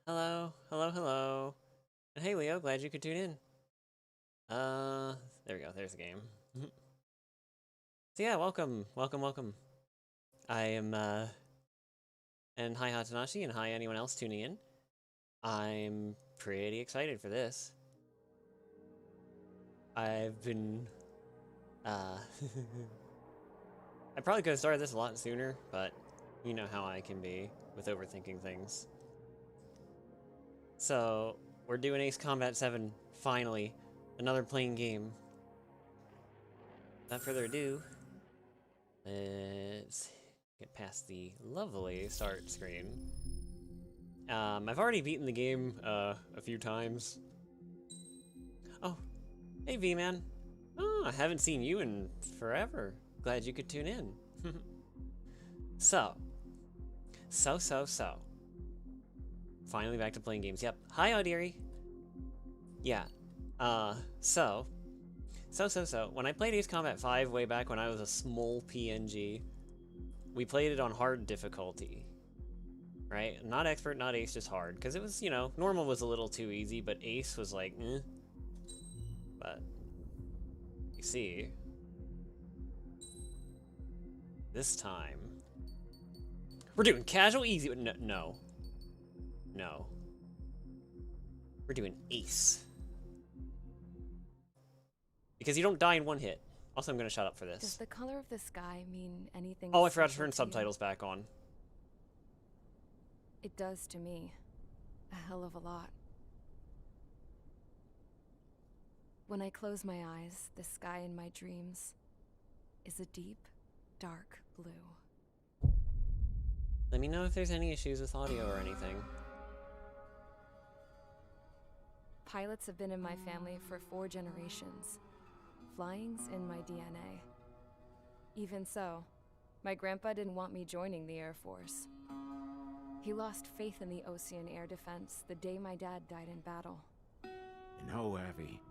Hello, hello, hello. And hey, Leo, glad you could tune in. There we go, there's the game. So yeah, welcome, welcome, welcome. I am, and hi Hatanashi, and hi anyone else tuning in. I'm pretty excited for this. I've been, I probably could have started this a lot sooner, but you know how I can be with overthinking things. So, we're doing Ace Combat 7, finally. Another plain game. Without further ado, let's get past the lovely start screen. I've already beaten the game a few times. Oh, hey V-Man. Oh, I haven't seen you in forever. Glad you could tune in. So. Finally back to playing games. Yep. Hi, Audiri. Yeah. So. When I played Ace Combat 5 way back when I was a small PNG, we played it on hard difficulty. Right? Not expert, not ace, just hard. Because it was, you know, normal was a little too easy, but ace was like, eh. But, you see, this time, we're doing casual easy. No. We're doing ace. Because you don't die in one hit. Also, I'm going to shut up for this. Does the color of the sky mean anything? Oh, I forgot to turn subtitles back on. It does to me. A hell of a lot. When I close my eyes, the sky in my dreams is a deep, dark blue. Let me know if there's any issues with audio or anything. Pilots have been in my family for 4 generations. Flying's in my DNA. Even so, my grandpa didn't want me joining the Air Force. He lost faith in the Ocean Air Defense the day my dad died in battle. You know, Abby,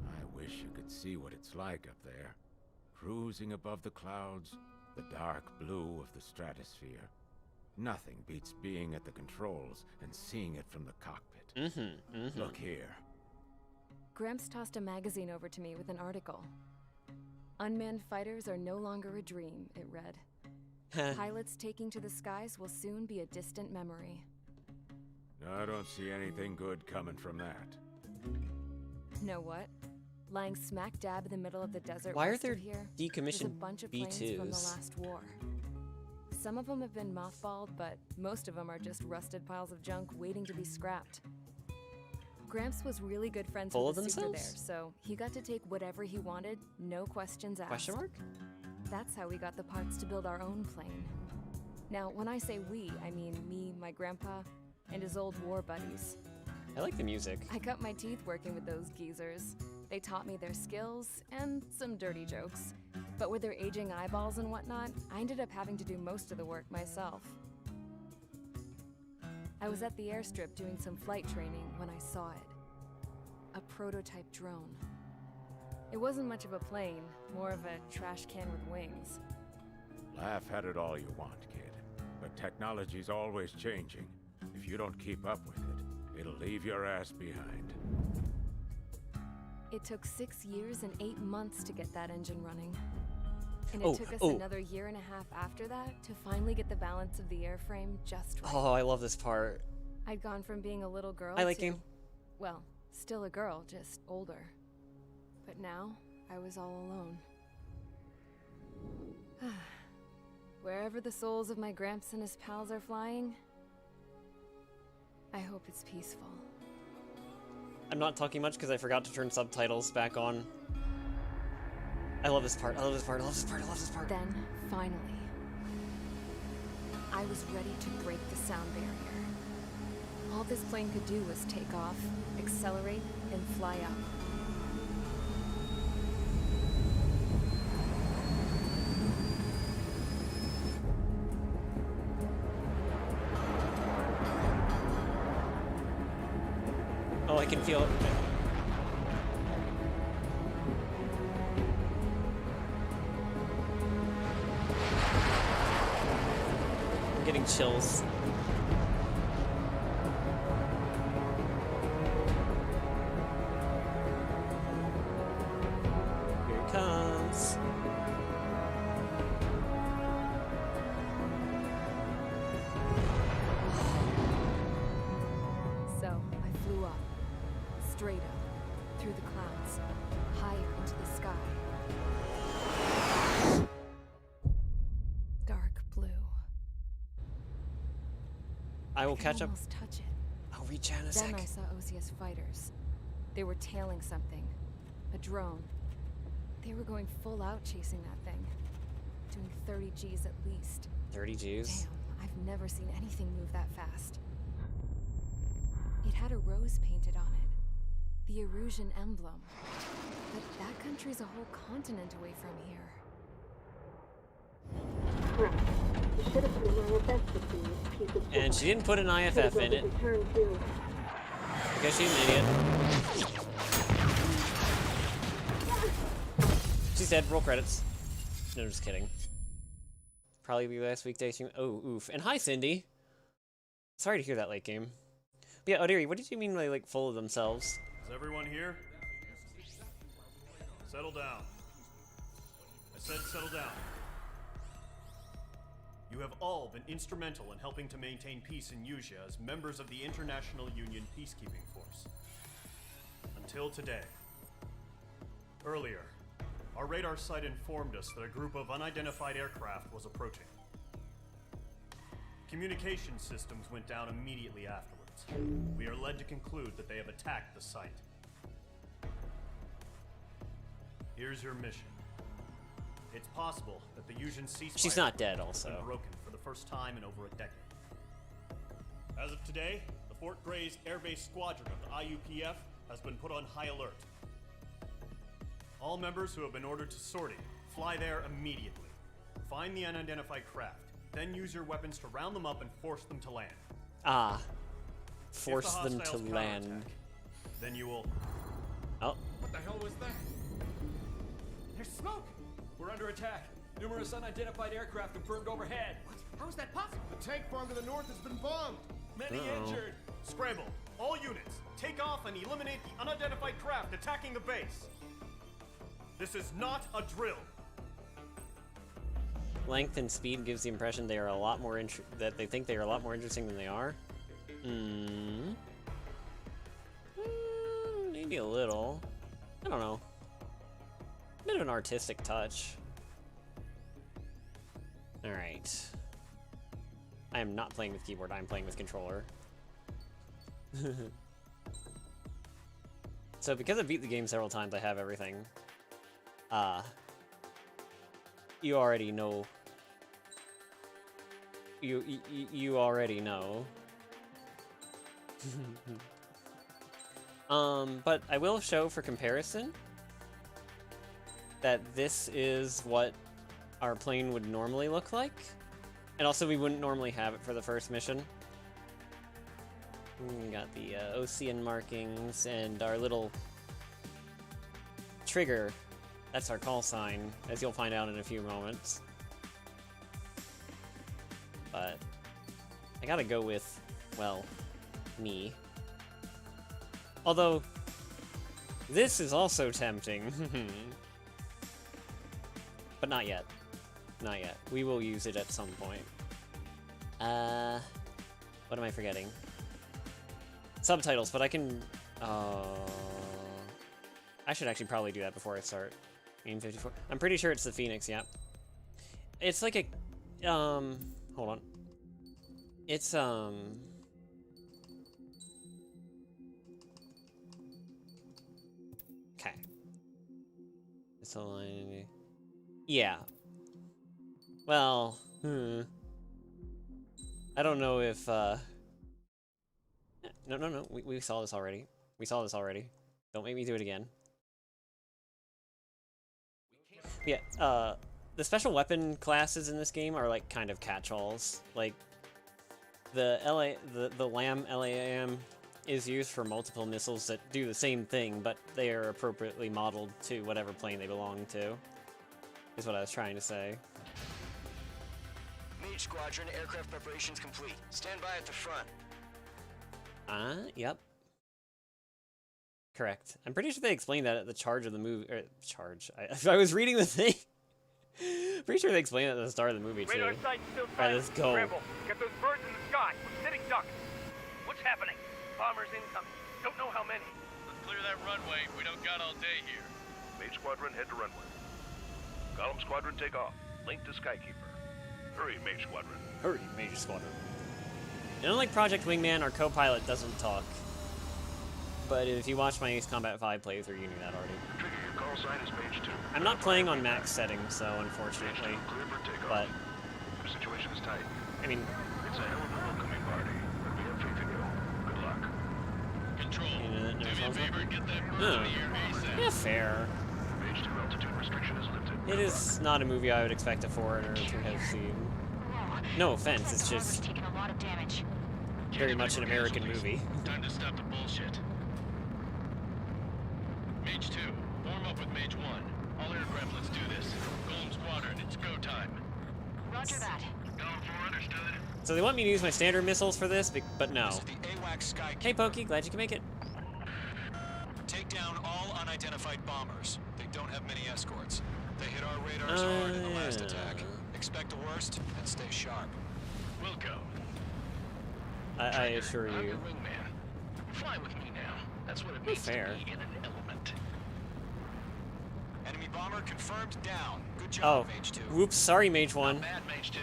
I wish you could see what it's like up there. Cruising above the clouds, the dark blue of the stratosphere. Nothing beats being at the controls and seeing it from the cockpit. Look here. Gramps tossed a magazine over to me with an article. Unmanned fighters are no longer a dream, it read. Pilots taking to the skies will soon be a distant memory. I don't see anything good coming from that. Know what? Lying smack dab in the middle of the desert Why are west there of here, decommissioned there's a bunch of planes B2s? from the last war. Some of them have been mothballed, but most of them are just rusted piles of junk waiting to be scrapped. Gramps was really good friends Full with of the super there, themselves? so he got to take whatever he wanted, no questions asked. Question mark? That's how we got the parts to build our own plane. Now, when I say we, I mean me, my grandpa, and his old war buddies. I like the music. I cut my teeth working with those geezers. They taught me their skills and some dirty jokes. But with their aging eyeballs and whatnot, I ended up having to do most of the work myself. I was at the airstrip doing some flight training when I saw it. A prototype drone. It wasn't much of a plane, more of a trash can with wings. Laugh at it all you want, kid. But technology's always changing. If you don't keep up with it, it'll leave your ass behind. It took 6 years and 8 months to get that engine running. And it took us another 1.5 years after that to finally get the balance of the airframe just right. Oh, I love this part. I'd gone from being a little girl I like to, him. well, still a girl, just older. But now, I was all alone. Wherever the souls of my Gramps and his pals are flying, I hope it's peaceful. I'm not talking much because I forgot to turn subtitles back on. I love this part, I love this part, I love this part, I love this part. Then, finally, I was ready to break the sound barrier. All this plane could do was take off, accelerate, and fly up. Oh, I can feel it. I'm getting chills. straight up, through the clouds, higher into the sky. Dark blue. I will I catch can up. almost touch it. I'll reach out in a Then sec. I saw Osia's fighters. They were tailing something. A drone. They were going full out chasing that thing. Doing 30 Gs at least. 30 Gs? Damn, I've never seen anything move that fast. It had a rose painted on it. The Erusian emblem. But that country's a whole continent away from here. Right. You should have put an IFF between this piece of And she didn't put an IFF in it. Return to. Because she's an idiot. She's dead. Roll credits. No, just kidding. Probably be last weekday stream. Oh, oof. And hi, Cindy. Sorry to hear that late game. But yeah, Odiri, what did you mean by, like, full of themselves? Is everyone here? Settle down. I said settle down. You have all been instrumental in helping to maintain peace in Yuzha as members of the International Union Peacekeeping Force. Until today. Earlier, our radar site informed us that a group of unidentified aircraft was approaching. Communication systems went down immediately afterwards. We are led to conclude that they have attacked the site. Here's your mission. It's possible that the Yuzhan ceasefire She's not dead, has also. been broken for the first time in over a decade. As of today, the Fort Grays Air Base Squadron of the IUPF has been put on high alert. All members who have been ordered to sortie, fly there immediately. Find the unidentified craft, then use your weapons to round them up and force them to land. Ah. If the Force them to hostiles land. counterattack, then you will... Oh. What the hell was that? There's smoke! We're under attack. Numerous unidentified aircraft confirmed overhead. What? How is that possible? The tank farm to the north has been bombed. Many injured. Scramble! All units, take off and eliminate the unidentified craft attacking the base. This is not a drill. Length and speed gives the impression they are a lot more that they think they are a lot more interesting than they are. Maybe a little. I don't know. Bit of an artistic touch. Alright. I am not playing with keyboard, I'm playing with controller. So because I beat the game several times, I have everything. You already know. You already know. But I will show for comparison that this is what our plane would normally look like. And also we wouldn't normally have it for the first mission. We got the Ocean markings and our little trigger. That's our call sign, as you'll find out in a few moments. But I gotta go with, well, me. Although, this is also tempting. But not yet. Not yet. We will use it at some point. What am I forgetting? Subtitles, but I can... I should actually probably do that before I start. Game 54. I'm pretty sure it's the Phoenix, yep. It's like a... hold on. It's, okay. It's a line... Yeah. Well, I don't know if, No, we saw this already. We saw this already. Don't make me do it again. Yeah, the special weapon classes in this game are like kind of catch-alls. Like, the LAM LAM is used for multiple missiles that do the same thing, but they are appropriately modeled to whatever plane they belong to. Is what I was trying to say. Mage Squadron, aircraft preparations complete. Stand by at the front. Yep. Correct. I'm pretty sure they explained that at the charge of the movie. I was reading the thing. Pretty sure they explained it at the start of the movie, too. Radar site still Alright, let's go. Scramble. Get those birds in the sky. We're sitting ducks. What's happening? Bombers incoming. Don't know how many. The clear that runway. We don't got all day here. Mage Squadron, head to runway. Golem Squadron, take off. Link to Skykeeper. Hurry, Mage Squadron. Hurry, Major Squadron. And unlike Project Wingman, our co-pilot doesn't talk. But if you watch my Ace Combat 5 playthrough, you knew that already. Trigger, your call sign is Mage 2. I'm not playing on max settings, so unfortunately. Clear for takeoff. But, Your situation is tight. I mean, It's a hell of a welcoming party, but we have faith in you. Good luck. Control, You know, do me a no favor and get that bird Oh. out of here ASAP. yeah, fair. Mage 2 altitude restriction is lifted. It is not a movie I would expect a foreigner to have seen. No offense, it's just taking a lot of damage. very much an American movie. Time to stop the bullshit. Mage 2, form up with Mage 1. All aircraft, let's do this. Golem Squadron, it's go time. Roger that. Golem 4 understood. So they want me to use my standard missiles for this, but no. This is the AWACS Sky. Hey Pokey, glad you can make it. Take down all unidentified bombers. They don't have many escorts. They hit our radars hard in the last yeah. attack. Expect the worst and stay sharp. Wilco. I assure I'm you. your wingman. Fly with me now. That's what it means Fair. to be in an element. Enemy bomber confirmed down. Good Oh, job, Mage 2. whoops, sorry Mage 1. Bad Mage 2.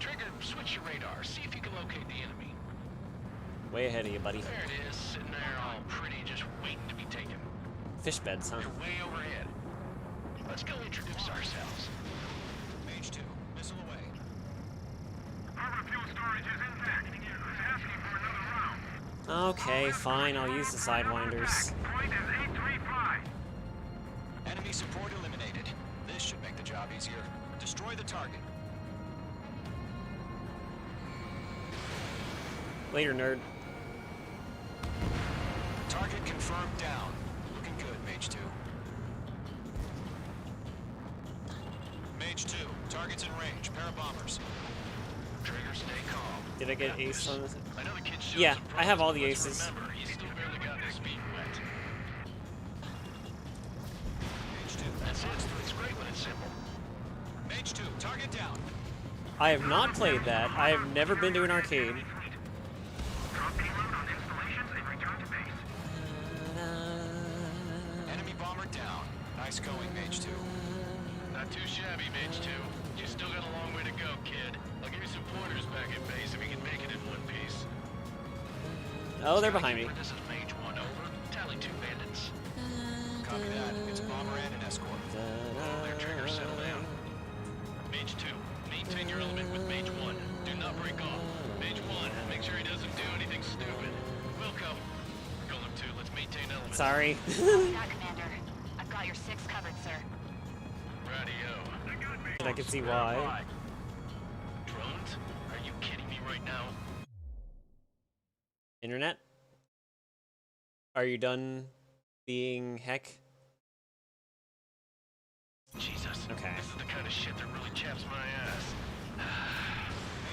Trigger, switch your radar. See if you can locate the enemy. Way ahead of you, buddy. There it is, sitting there all pretty, just waiting to be taken. Fish beds, huh? You're way overhead. Let's go introduce ourselves. Mage 2, missile away. Our fuel storage is intact. Who's asking for another round? Okay, fine, I'll use the Sidewinders. Point is 835. Enemy support eliminated. This should make the job easier. Destroy the target. Later, nerd. Target confirmed down. Looking good, Mage 2. Mage 2, target's in range. Pair of bombers. Trigger, stay calm. Did I get ace on this? I know the kid's showing Yeah, some I have promise, all the but let's aces. Remember, he's still barely gotten his feet wet. Mage 2. That's it. It's great when it's simple. Mage 2, target down. I have not played that. I have never been to an arcade. Drop payload on installations and return to base. Enemy bomber down. Nice going, Mage 2. Not too shabby, Mage 2. You still got a long way to go, kid. I'll give you some pointers back at base if you can make it in one piece. Oh, they're behind me. This is Mage 1, over. Tally 2 bandits. Copy that. It's a bomber and an escort. All their triggers settle down. Mage 2, maintain your element with Mage 1. Do not break off. Mage 1, make sure he doesn't do anything stupid. Wilco. Golem 2, let's maintain element. Sorry. That, Commander. I've got your 6 covered, sir. Radio. I can see why. Drones? Are you kidding me right now? Internet? Are you done being heck? Jesus. Okay. This is the kind of shit that really chaps my ass.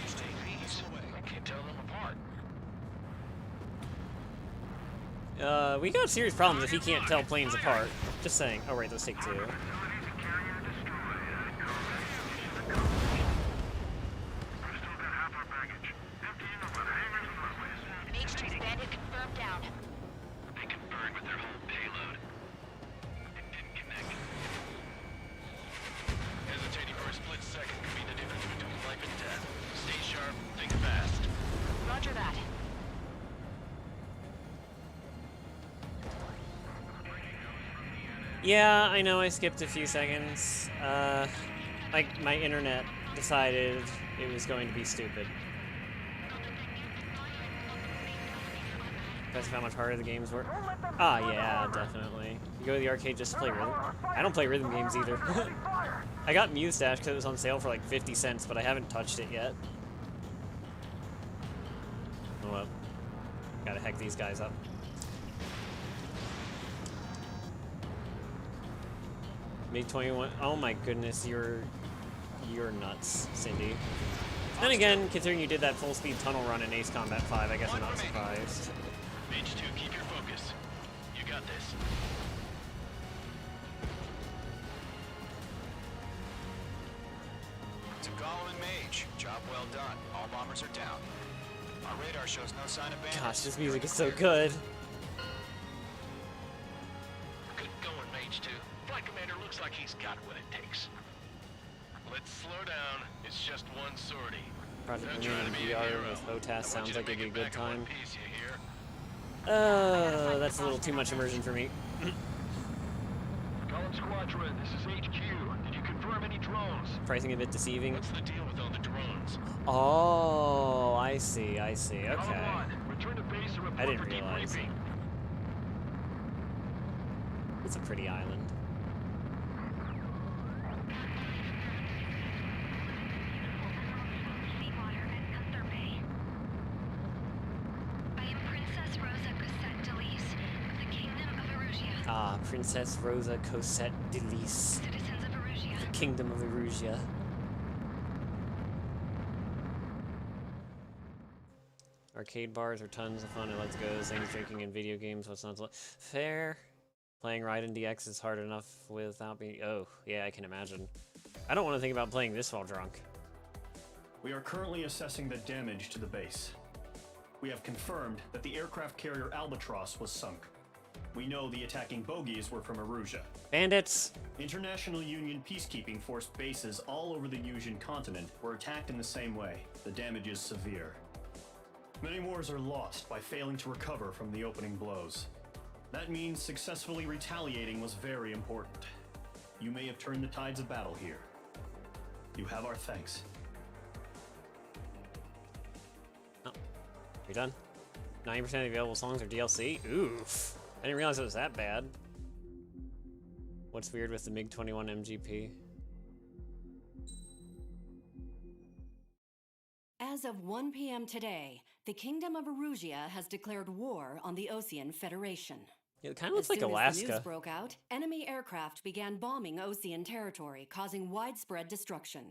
Mage 2, missile away. I can't tell them apart. We got serious problems if he can't tell planes apart. Just saying. Oh, right, let's take 2. Mage 2's bandit confirmed down. They can burn with their whole payload. It didn't connect. Hesitating for a split second could be the difference between life and death. Stay sharp, think fast. Roger that. Yeah, I know I skipped a few seconds. Like, my internet decided it was going to be stupid. That's how much harder the games were. Ah, yeah, definitely. You go to the arcade just to play rhythm. I don't play rhythm games either. I got Mustache because it was on sale for like 50 cents, but I haven't touched it yet. Oh well. Gotta heck these guys up. Made 21. Oh my goodness, you're nuts, Cindy. Then again, considering you did that full speed tunnel run in Ace Combat 5, I guess I'm not surprised. Mage 2, keep your focus. You got this. To Golem and Mage, job well done. All bombers are down. Our radar shows no sign of bandits. Gosh, this music is so good. got what it takes. Let's slow down. It's just one sortie. Project Not trying to be a VR hero. with I HOTAS want sounds you to like it'd make be a it good back in one time. piece, you hear? That's a little too much immersion for me. Column Squadron, this is HQ. Did you confirm any drones? Pricing a bit deceiving. What's the deal with all the drones? Oh, I see. Column Okay. 1, return to base and report I didn't for realize. debriefing. It's a pretty island. Ah, Princess Rosa Cosette de Lis. The Kingdom of Erusia. Arcade bars are tons of fun and let's go. Things drinking and video games, what's not to fair? Playing Raiden DX is hard enough without being... Oh, yeah, I can imagine. I don't want to think about playing this while drunk. We are currently assessing the damage to the base. We have confirmed that the aircraft carrier Albatross was sunk. We know the attacking bogies were from Erusia. Bandits! International Union peacekeeping force bases all over the Yusian continent were attacked in the same way. The damage is severe. Many wars are lost by failing to recover from the opening blows. That means successfully retaliating was very important. You may have turned the tides of battle here. You have our thanks. Oh, you're done? 90% of the available songs are DLC? Oof. I didn't realize it was that bad. What's weird with the MiG-21 MGP? As of 1 p.m. today, the Kingdom of Erusia has declared war on the Osean Federation. It kind of looks like As soon Alaska. as the news broke out, enemy aircraft began bombing Osean territory, causing widespread destruction.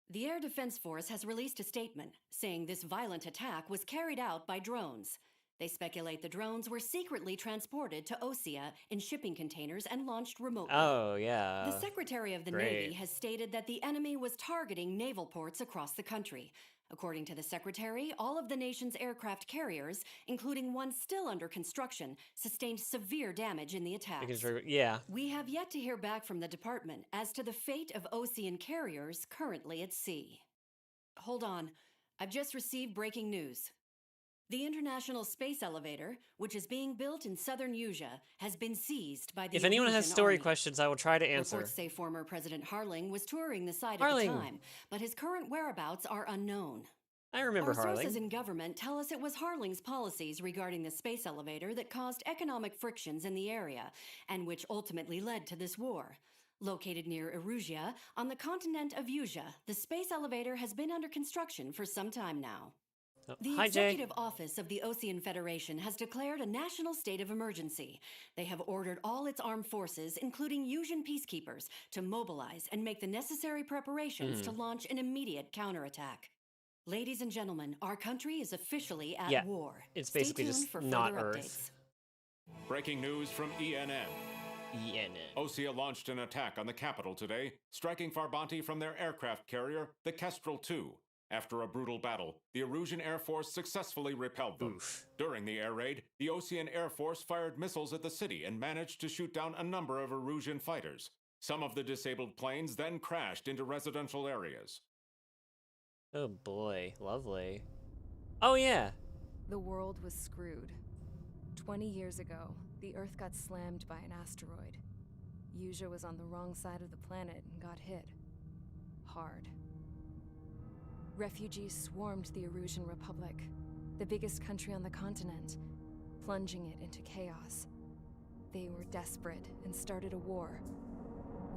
The Air Defense Force has released a statement saying this violent attack was carried out by drones. They speculate the drones were secretly transported to Osea in shipping containers and launched remotely. Oh, yeah. The Secretary of the Navy has stated that the enemy was targeting naval ports across the country. According to the Secretary, all of the nation's aircraft carriers, including one still under construction, sustained severe damage in the attacks. Yeah. We have yet to hear back from the department as to the fate of Osean carriers currently at sea. Hold on. I've just received breaking news. The International Space Elevator, which is being built in southern Yusia, has been seized by the If anyone has story Army. questions, I will try to answer. Reports say former President Harling was touring the site Harling. at the time, but his current whereabouts are unknown. I remember Our sources Harling. in government tell us it was Harling's policies regarding the space elevator that caused economic frictions in the area, and which ultimately led to this war. Located near Erusia, on the continent of Yusia, the space elevator has been under construction for some time now. Oh, The hi, Jay. Executive Office of the Osean Federation has declared a national state of emergency. They have ordered all its armed forces, including Yusian peacekeepers, to mobilize and make the necessary preparations to launch an immediate counterattack. Ladies and gentlemen, our country is officially at war. It's basically Stay tuned just for not further Earth. updates. Breaking news from ENN. Osea launched an attack on the capital today, striking Farbanti from their aircraft carrier, the Kestrel II. After a brutal battle, the Erusian Air Force successfully repelled them. During the air raid, the Osean Air Force fired missiles at the city and managed to shoot down a number of Erusian fighters. Some of the disabled planes then crashed into residential areas. Oh boy, lovely. Oh yeah! The world was screwed. 20 years ago, the Earth got slammed by an asteroid. Yusia was on the wrong side of the planet and got hit. Hard. Refugees swarmed the Erusian Republic, the biggest country on the continent, plunging it into chaos. They were desperate and started a war,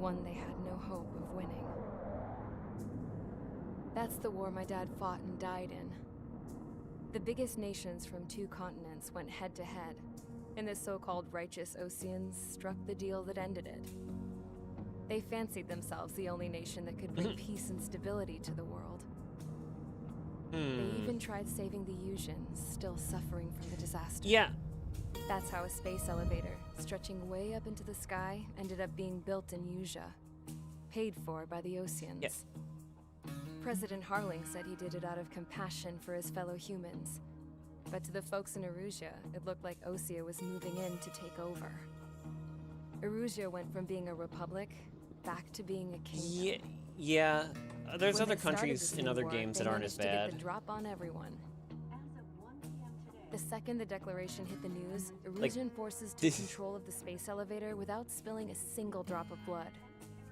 one they had no hope of winning. That's the war my dad fought and died in. The biggest nations from 2 continents went head-to-head, and the so-called righteous Oseans struck the deal that ended it. They fancied themselves the only nation that could bring peace and stability to the world. They even tried saving the Yusians, still suffering from the disaster. Yeah. That's how a space elevator, stretching way up into the sky, ended up being built in Yusia, paid for by the Oseans. Yes. President Harling said he did it out of compassion for his fellow humans. But to the folks in Erusia, it looked like Osea was moving in to take over. Erusia went from being a republic back to being a kingdom. Yeah. There's When other they started countries this in new other war, games they that aren't as managed to get bad. the drop on everyone. The second the declaration hit the news, Erusian forces took control of the space elevator without spilling a single drop of blood.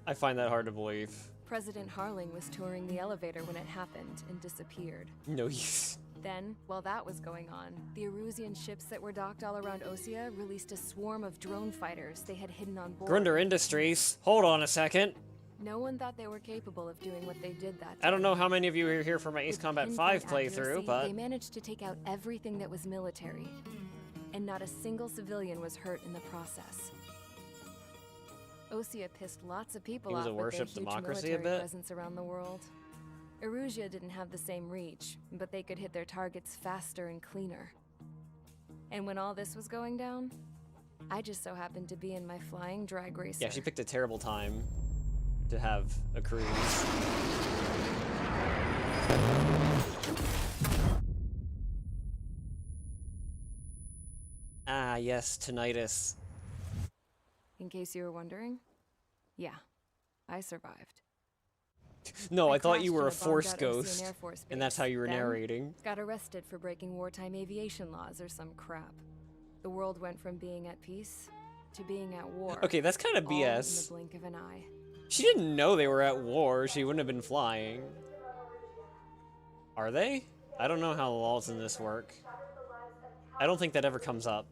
I find that hard to believe. President Harling was touring the elevator when it happened and disappeared. No use. Then, while that was going on, the Erusian ships that were docked all around Osea released a swarm of drone fighters they had hidden on board. Grunder Industries. Hold on a second. No one thought they were capable of doing what they did that day. I don't know how many of you are here for my Ace With Combat 5 pinpoint playthrough, accuracy, but they managed to take out everything that was military, and not a single civilian was hurt in the process. Osea pissed lots of people It was off a with their worship huge democracy a military bit. presence around the world. Erusia didn't have the same reach, but they could hit their targets faster and cleaner. And when all this was going down, I just so happened to be in my flying drag racer. yeah, she picked a terrible time to have a cruise. Ah, yes, tinnitus. In case you were wondering, yeah, I survived. No, I thought crashed you were in a bombed Force out ghost, Ocean Air Force and that's base, how you were then narrating. Got arrested for breaking wartime aviation laws or some crap. The world went from being at peace to being at war. Okay, that's kind of all in BS. the blink of an eye. She didn't know they were at war. She wouldn't have been flying. Are they? I don't know how the laws in this work. I don't think that ever comes up.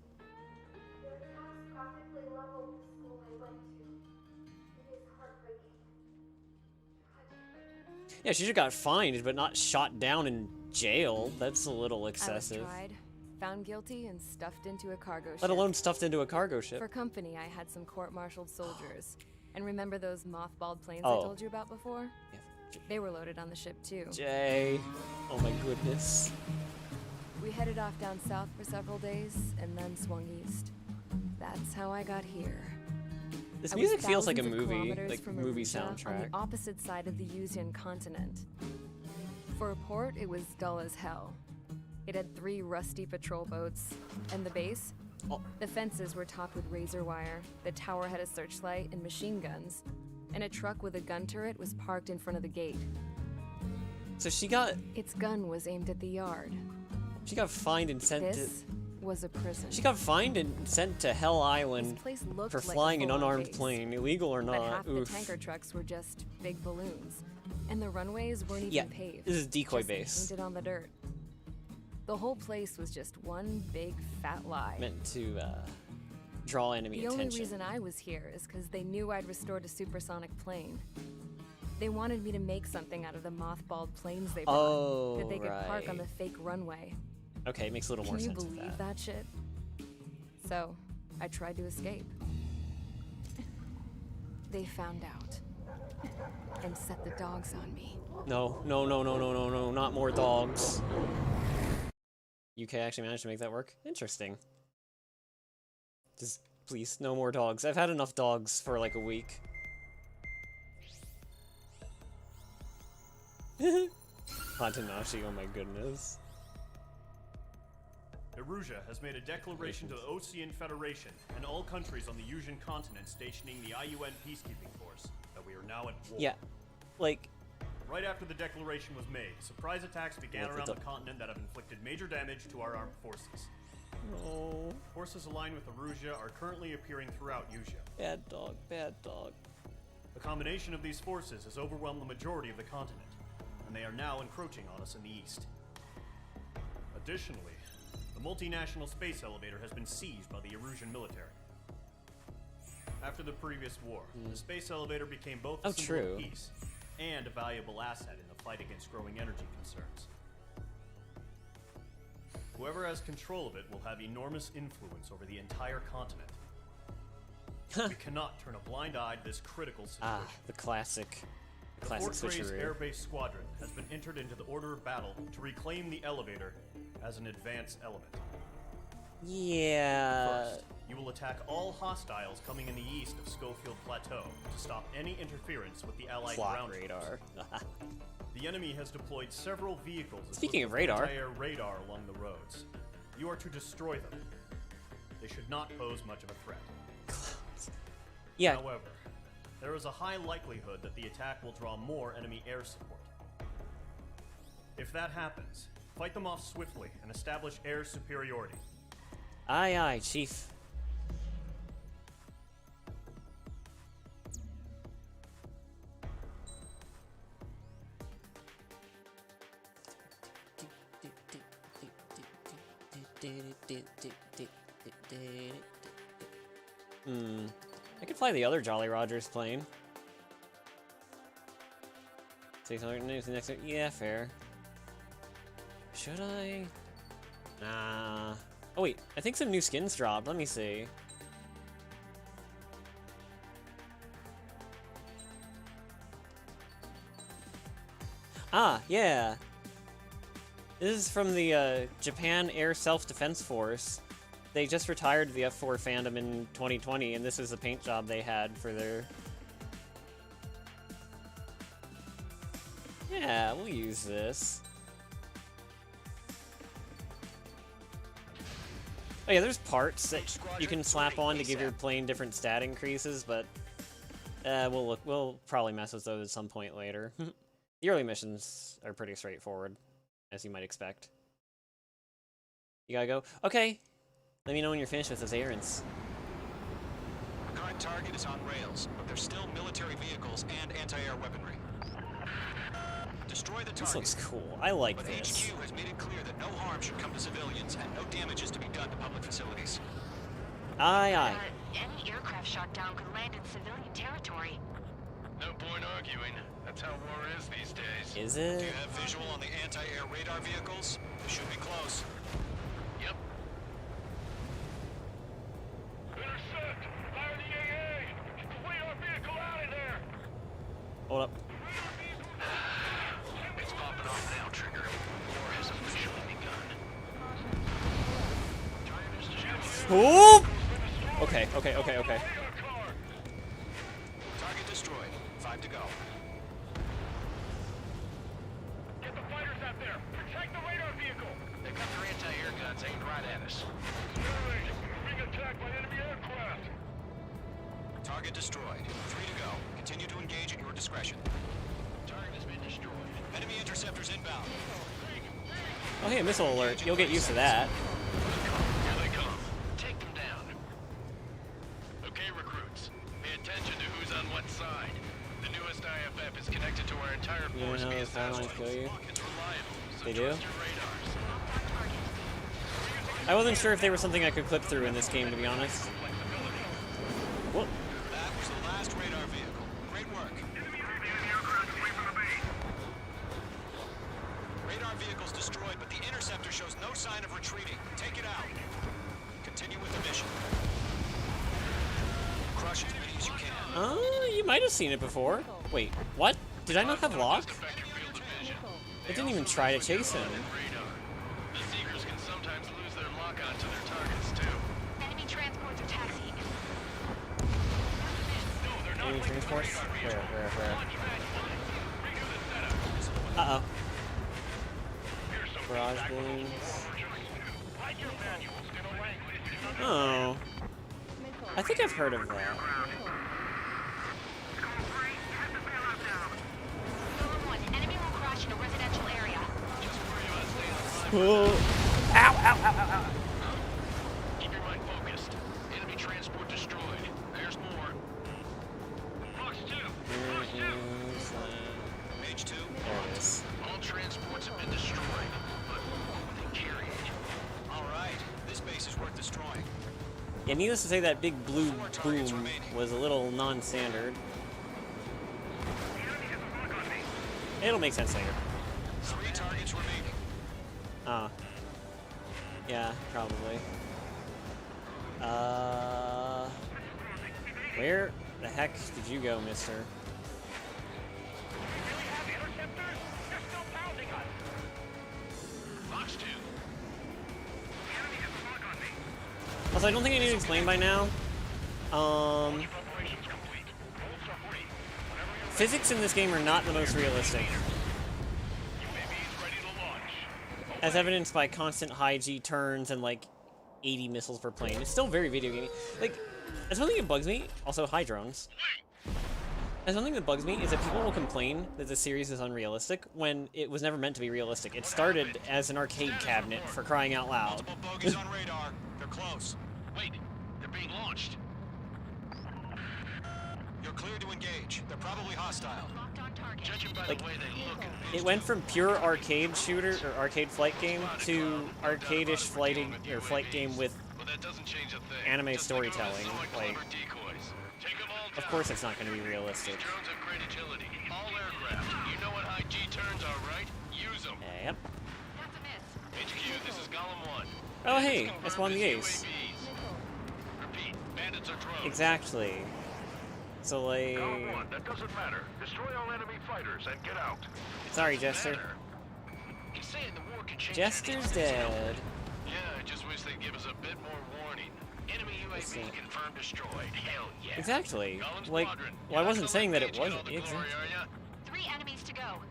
Yeah, she just got fined, but not shot down in jail. That's a little excessive. I was tried, found guilty, and stuffed into a cargo ship. Let alone stuffed into a cargo ship. For company, I had some court-martialed soldiers. And remember those mothballed planes Oh. I told you about before? They were loaded on the ship too. Jay. Oh my goodness. We headed off down south for several days, and then swung east. That's how I got here. This I was music feels like a thousands of movie, kilometers like from movie Erusia, on soundtrack. the opposite side of the Yuzian continent. For a port, it was dull as hell. It had 3 rusty patrol boats, and the base? Oh. The fences were topped with razor wire, the tower had a searchlight and machine guns, and a truck with a gun turret was parked in front of the gate. So she got Its gun was aimed at the yard. fined and sent This was a prison. She got fined and sent to Hell Island This place looked for like a flying an full-on unarmed base. plane, illegal or But not. half Oof. the tanker trucks were just big balloons, and the runways weren't even Yeah, paved. this is decoy just base. painted on the dirt. The whole place was just one big fat lie. Meant to draw enemy The attention. only reason I was here is because they knew I'd restored a supersonic plane. They wanted me to make something out of the mothballed planes they brought that they could park on right. the fake runway. Okay, makes a little more Can you sense of believe that. that shit? So, I tried to escape. They found out and set the dogs on me. No, no, no, no, no, no, no, not more dogs. UK actually managed to make that work? Interesting. Just, please, no more dogs. I've had enough dogs for like a week. Hatanashi, oh my goodness. Erusia has made a declaration to the Ocean Federation and all countries on the Yusian continent stationing the IUN peacekeeping force that we are now at war. Yeah, like... Right after the declaration was made, surprise attacks began What the around do- the continent that have inflicted major damage to our armed forces. No. Forces aligned with Erusia are currently appearing throughout Yusia. Bad dog, bad dog. The combination of these forces has overwhelmed the majority of the continent, and they are now encroaching on us in the east. Additionally, the multinational space elevator has been seized by the Erusian military. After the previous war, the space elevator became both a symbol true. of peace and a valuable asset in the fight against growing energy concerns. Whoever has control of it will have enormous influence over the entire continent. We cannot turn a blind eye to this critical situation. Ah, the classic The classic Fort Gray's switcheroo. Air Base Squadron has been entered into the order of battle to reclaim the elevator as an advanced element. Yeah. First, you will attack all hostiles coming in the east of Schofield Plateau to stop any interference with the Allied Plot ground radar. troops. The enemy has deployed several vehicles Speaking equipped of with radar. anti-air radar along the roads. You are to destroy them. They should not pose much of a threat. Yeah. However, there is a high likelihood that the attack will draw more enemy air support. If that happens, fight them off swiftly and establish air superiority. Aye, aye, Chief. I could fly the other Jolly Rogers plane. Say something next. Yeah, fair. Should I? Nah. Oh wait, I think some new skins dropped. Let me see. Ah, yeah. This is from the Japan Air Self-Defense Force. They just retired the F4 fandom in 2020, and this is the paint job they had for their... Yeah, we'll use this. Oh yeah, there's parts that you can slap on to give your plane different stat increases, but we'll probably mess with those at some point later. The early missions are pretty straightforward, as you might expect. You gotta go? Okay. Let me know when you're finished with those errands. The current target is on rails, but there's still military vehicles and anti-air weaponry. Destroy the target. This looks cool. I like but this. HQ has made it clear that no harm should come to civilians and no damage is to be done to public facilities. Aye, aye. Any aircraft shot down could land in civilian territory. No point arguing. That's how war is these days. Is it? Do you have visual on the anti-air radar vehicles? They should be close. Yep. Intercept! Fire the AA! Get the radar vehicle out of there! Hold up. It's popping off now, Trigger. War has officially begun. Ooh! Okay. Target destroyed. 5 to go. Get the fighters out there! Protect the radar vehicle! They got their anti-air guns aimed right at us. Generate! We're being attacked by enemy aircraft! Target destroyed. 3 to go. Continue to engage at your discretion. Target has been destroyed. Enemy interceptors inbound. Oh hey, missile alert. You'll get used to that. Here they come. Take them down. Okay, recruits. Pay attention to who's on what side. The newest IFF is connected to our entire You force know via those timelines satellite. kill you? It's reliable, so They do? trust your radars. I wasn't sure if there was something I could clip through in this game, to be honest. What? That was the last radar vehicle. Great work. Radar vehicle's destroyed, but the interceptor shows no sign of retreating. Take it out. Continue with the mission. Crush as many as you can. Oh, you might have seen it before. Wait, what? Did I not have lock? I didn't even try to chase him. The Seekers can sometimes lose their lock-on to their targets, too. Enemy transports are taxiing. Enemy transports? Where? Uh-oh. Barrage blooms. Oh. I think I've heard of that. Enemy will crash in a residential area. Oh. Ow. Keep your mind focused. Enemy transport destroyed. There's more. Fox 2! Page 2. There it is. All transports have been destroyed, but what they carry. All right. This base is worth destroying. Yeah, needless to say, that big blue boom was a little non-standard. It'll make sense later. 3 targets remaining. Ah. Yeah, probably. Where the heck did you go, mister? Fox 2. Also, I don't think I need to explain by now. Physics in this game are not the most realistic. As evidenced by constant high G turns and like 80 missiles per plane. It's still very video gamey. Like, that's one thing that bugs me. Also, high drones. And something that bugs me is that people will complain that the series is unrealistic when it was never meant to be realistic. It started as an arcade cabinet, for crying out loud. Multiple bogeys on radar. They're close. Wait, they're being launched. You're clear to engage. They're probably hostile. Locked on target. Judging by Like, the way they look. It went from pure arcade shooter or arcade flight game to arcade-ish flight game with But that doesn't change a thing. anime Just think of it as storytelling. somewhat Like, clever decoys. Take them all of down. course it's not going to be realistic. These drones have great agility. All aircraft. You know what high G turns are, right? Use them. Yep. That's a miss. HQ, this is Golem 1. Oh hey, I Confirmed spawned the as ace. UAVs. Repeat, bandits are drones. Exactly. So like... Golem 1, that doesn't matter. Destroy all enemy fighters and get out. Sorry, Jester. He's saying the war could change Jester's dead. Yeah, I just wish they'd give us a bit more warning. Enemy UAV confirmed destroyed. Hell yeah. Exactly. Golem Like, Squadron, well, I you're not wasn't gonna saying that let it Gage get all wasn't. the glory, Exactly. are ya? 3 enemies to go.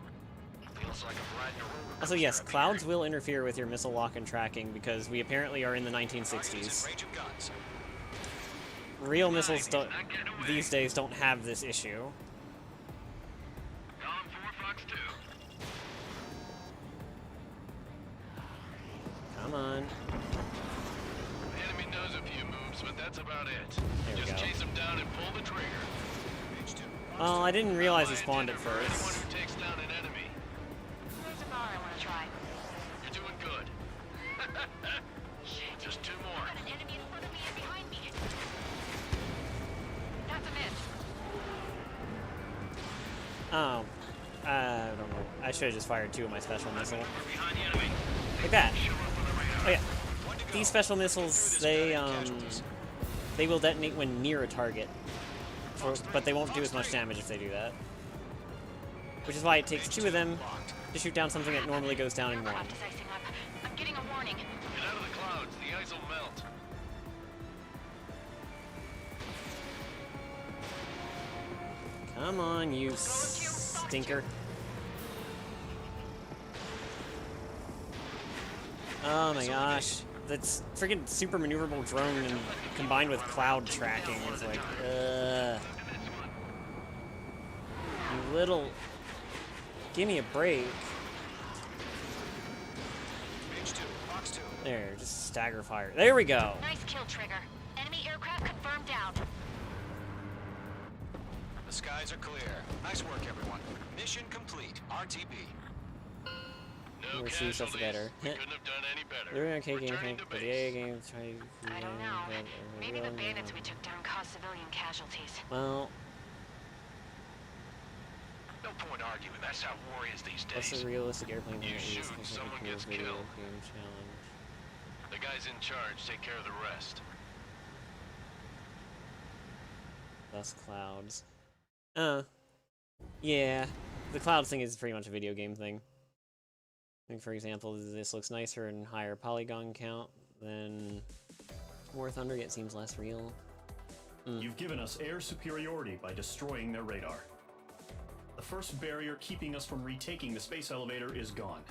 Feels like I'm riding a roller Also, yes, coaster up clouds here. will interfere with your missile lock and tracking because we apparently are in the 1960s. Range of guns. Real missiles don't, these days don't have this issue. Golem 4, Fox 2. Come on. The enemy knows a few moves, but that's about it. There we Just go. chase them down and pull the trigger. Well, I didn't realize he My spawned at antenna for anyone first. who takes down an enemy. There's a bar I want to try. You're doing good. Just 2 more. Got an enemy in front of me and behind me. That's a miss. Oh. I don't know. I should have just fired 2 of my special missile. We're behind the enemy. Like that. Show up on the radar. Oh yeah. These special missiles, they will detonate when near a target. But they won't do as much damage if they do that. Which is why it takes 2 of them to shoot down something that normally goes down in 1. Aircraft is icing up. I'm getting a warning. Get out of the clouds. The ice will melt. Come on, you stinker. Oh my gosh. That's freaking super maneuverable drone and combined with cloud tracking is like, You little... Give me a break. Range 2. Fox 2. There, just stagger fire. There we go. Nice kill, Trigger. Enemy aircraft confirmed down. The skies are clear. Nice work, everyone. Mission complete. RTB. No We'll see stuff casualties. better. We couldn't have done any better. They're arcade game, Returning to but the base. AA games try to... I don't know. Maybe the bandits we took down caused civilian casualties. Well, No point arguing. That's how war is these what's days. the realistic airplane You thing that shoot, is considered someone a cool gets video killed. game challenge? The guys in charge take care of the rest. Thus clouds. Yeah. The clouds thing is pretty much a video game thing. Like, for example, this looks nicer and higher polygon count than War Thunder, yet seems less real. You've given us air superiority by destroying their radar. The first barrier keeping us from retaking the space elevator is gone.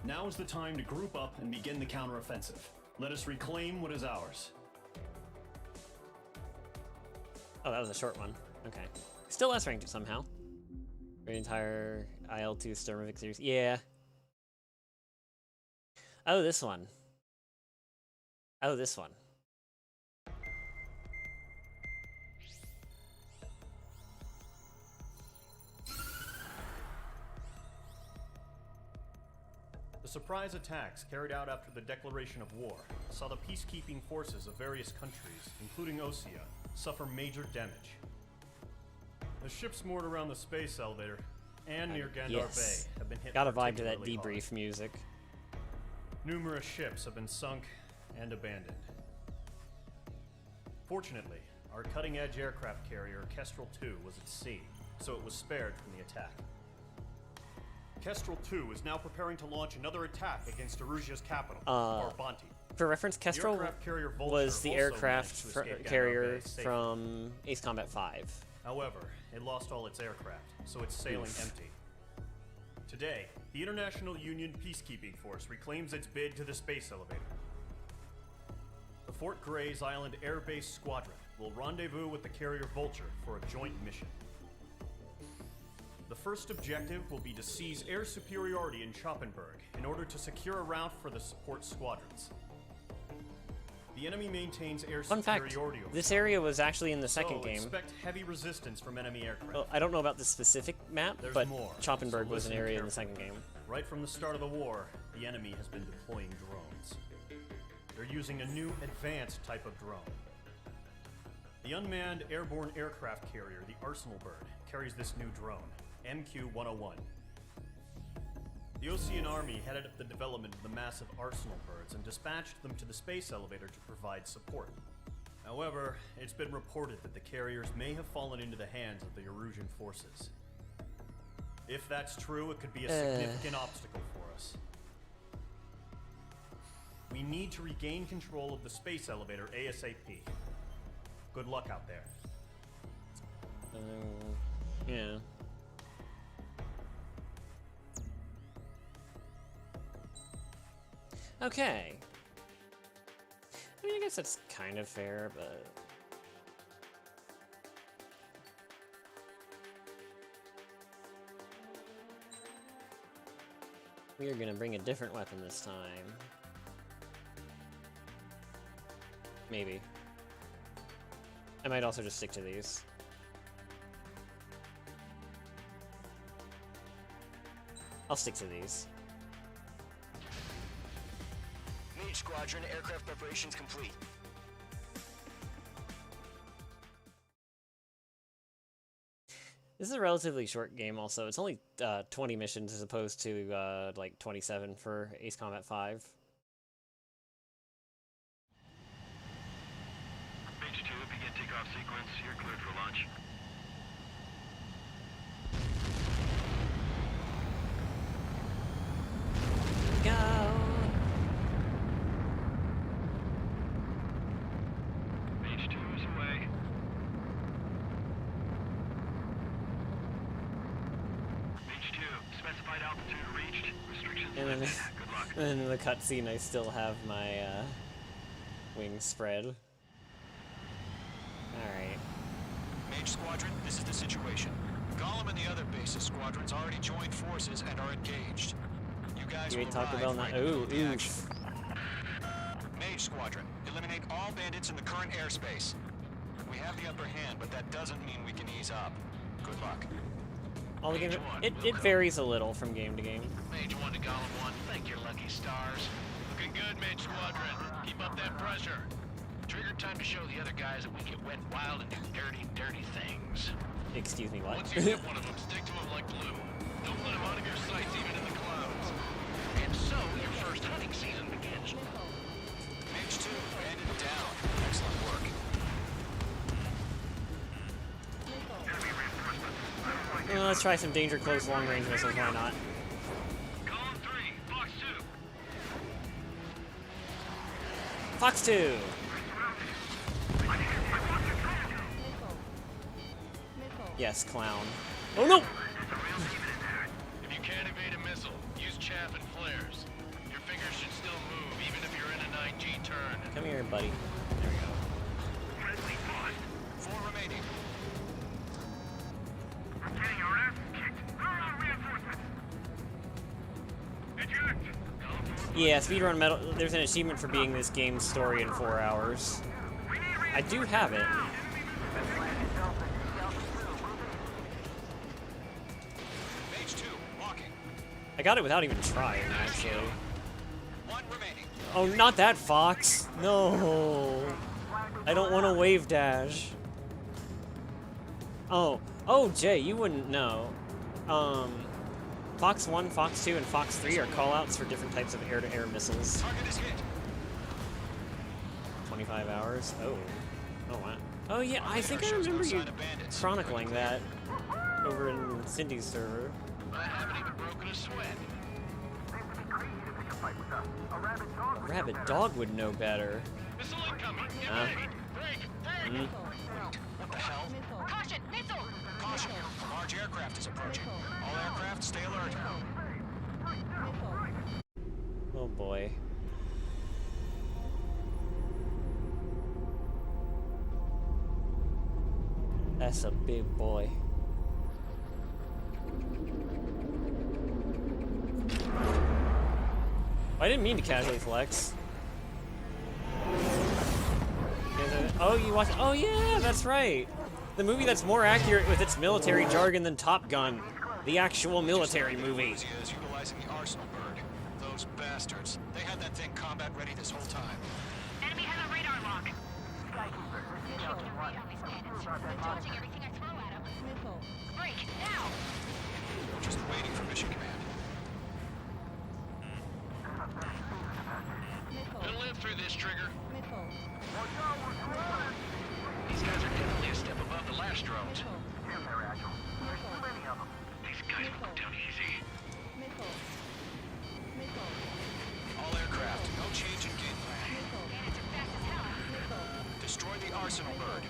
Now is the time to group up and begin the counteroffensive. Let us reclaim what is ours. Oh, that was a short one. Okay. Still less ranked somehow. For the entire IL-2 Sturmovik series. Yeah. Oh, this one. Oh, this one. The surprise attacks carried out after the declaration of war saw the peacekeeping forces of various countries, including Osea, suffer major damage. The ships moored around the space elevator and near Gandar Yes. Bay have been hit Got a vibe to that particularly debrief music. hard. Numerous ships have been sunk and abandoned. Fortunately, our cutting-edge aircraft carrier, Kestrel 2, was at sea, so it was spared from the attack. Kestrel 2 is now preparing to launch another attack against Erusia's capital, Barbanti. For reference, Kestrel aircraft carrier Vulture was the also aircraft managed to escape Gandar carrier Bay safely. from Ace Combat 5. However, it lost all its aircraft, so it's sailing empty. Today, the International Union Peacekeeping Force reclaims its bid to the space elevator. The Fort Gray's Island Air Base Squadron will rendezvous with the carrier Vulture for a joint mission. The first objective will be to seize air superiority in Schoppenberg in order to secure a route for the support squadrons. The enemy maintains air Fun fact, superiority over this area was actually in the second game. Expect heavy resistance from enemy aircraft. Well, I don't know about this specific map, There's but more, Schoppenberg so was an listen area in the carefully. second game. Right from the start of the war, the enemy has been deploying drones. They're using a new advanced type of drone. The unmanned airborne aircraft carrier, the Arsenal Bird, carries this new drone, MQ-101. The Osean Army headed up the development of the massive Arsenal Birds and dispatched them to the space elevator to provide support. However, it's been reported that the carriers may have fallen into the hands of the Erusian forces. If that's true, it could be a significant obstacle for us. We need to regain control of the space elevator ASAP. Good luck out there. Yeah. Okay. I mean, I guess that's kind of fair, but... we are gonna bring a different weapon this time. Maybe. I might also just stick to these. I'll stick to these. Mage Squadron, aircraft preparations complete. This is a relatively short game also. It's only 20 missions as opposed to like 27 for Ace Combat 5. Mage 2, begin takeoff sequence. You're cleared for launch. Go! Mage 2 is away. Mage 2, specified altitude reached. Restrictions And then, lifted. Good luck. and then in the cutscene, I still have my wings spread. Alright. Mage Squadron, this is the situation. Gollum and the other bases squadrons already joined forces and are engaged. You guys You will ate Taco arrive Bell right now? in the middle Ooh, of the action. oof. Mage Squadron, eliminate all bandits in the current airspace. We have the upper hand, but that doesn't mean we can ease up. Good luck. All the games, it varies a little from game to game. Mage 1 to Gollum 1, thank your lucky stars. Looking good, Mage Squadron. Keep up that pressure. Trigger time to show the other guys that we get wet and wild and do dirty, dirty things. Excuse me, what? Once you hit one of them, stick to him like glue. Don't let him out of your sights, even in the clouds. And so, your first hunting season begins. Mage 2, bandit down. Excellent work. Let's try some danger close long range missiles, why not? Column 3, Fox 2. Fox 2! Yes, clown. Oh no! If you can't evade a missile, use chaff and flares. Your fingers should still move, even if you're in a 9G turn. Come here, buddy. There we go. 4 remaining. We're getting our ass kicked. Where are our reinforcements? Eject! Yeah, speedrun metal. There's an achievement for being this game's story in 4 hours. I do have it. Mage 2, walking. I got it without even trying, actually. 1 remaining. Oh, not that Fox! No! I don't want to wave dash. Oh. Oh, Jay, you wouldn't know. Fox 1, Fox 2, and Fox 3 are callouts for different types of air-to-air missiles. Target is hit. 25 hours? Oh. Oh, wow. Oh, yeah, I think I remember you chronicling that over in Cindy's server. I haven't even broken a sweat. A rabid dog would know better. Missile incoming. Get Huh? ready. Break. Break. What the hell? Caution, missile! Caution! A large aircraft is approaching. All aircraft, stay alert. Oh, boy. That's a big boy. I didn't mean to casually flex. Oh, you watch? Oh yeah, that's right. The movie that's more accurate with its military jargon than Top Gun, the actual military movie. Is utilizing the arsenal bird. Those bastards. They had that thing combat ready this whole time. Enemy has a radar lock. Taking a read on these cannons. They're dodging everything I throw at them. Break, now! Just waiting for mission command. We'll live through this, Trigger. These guys are definitely a step above the last drones. These guys will go down easy. All aircraft, no change in game plan. Destroy the arsenal bird.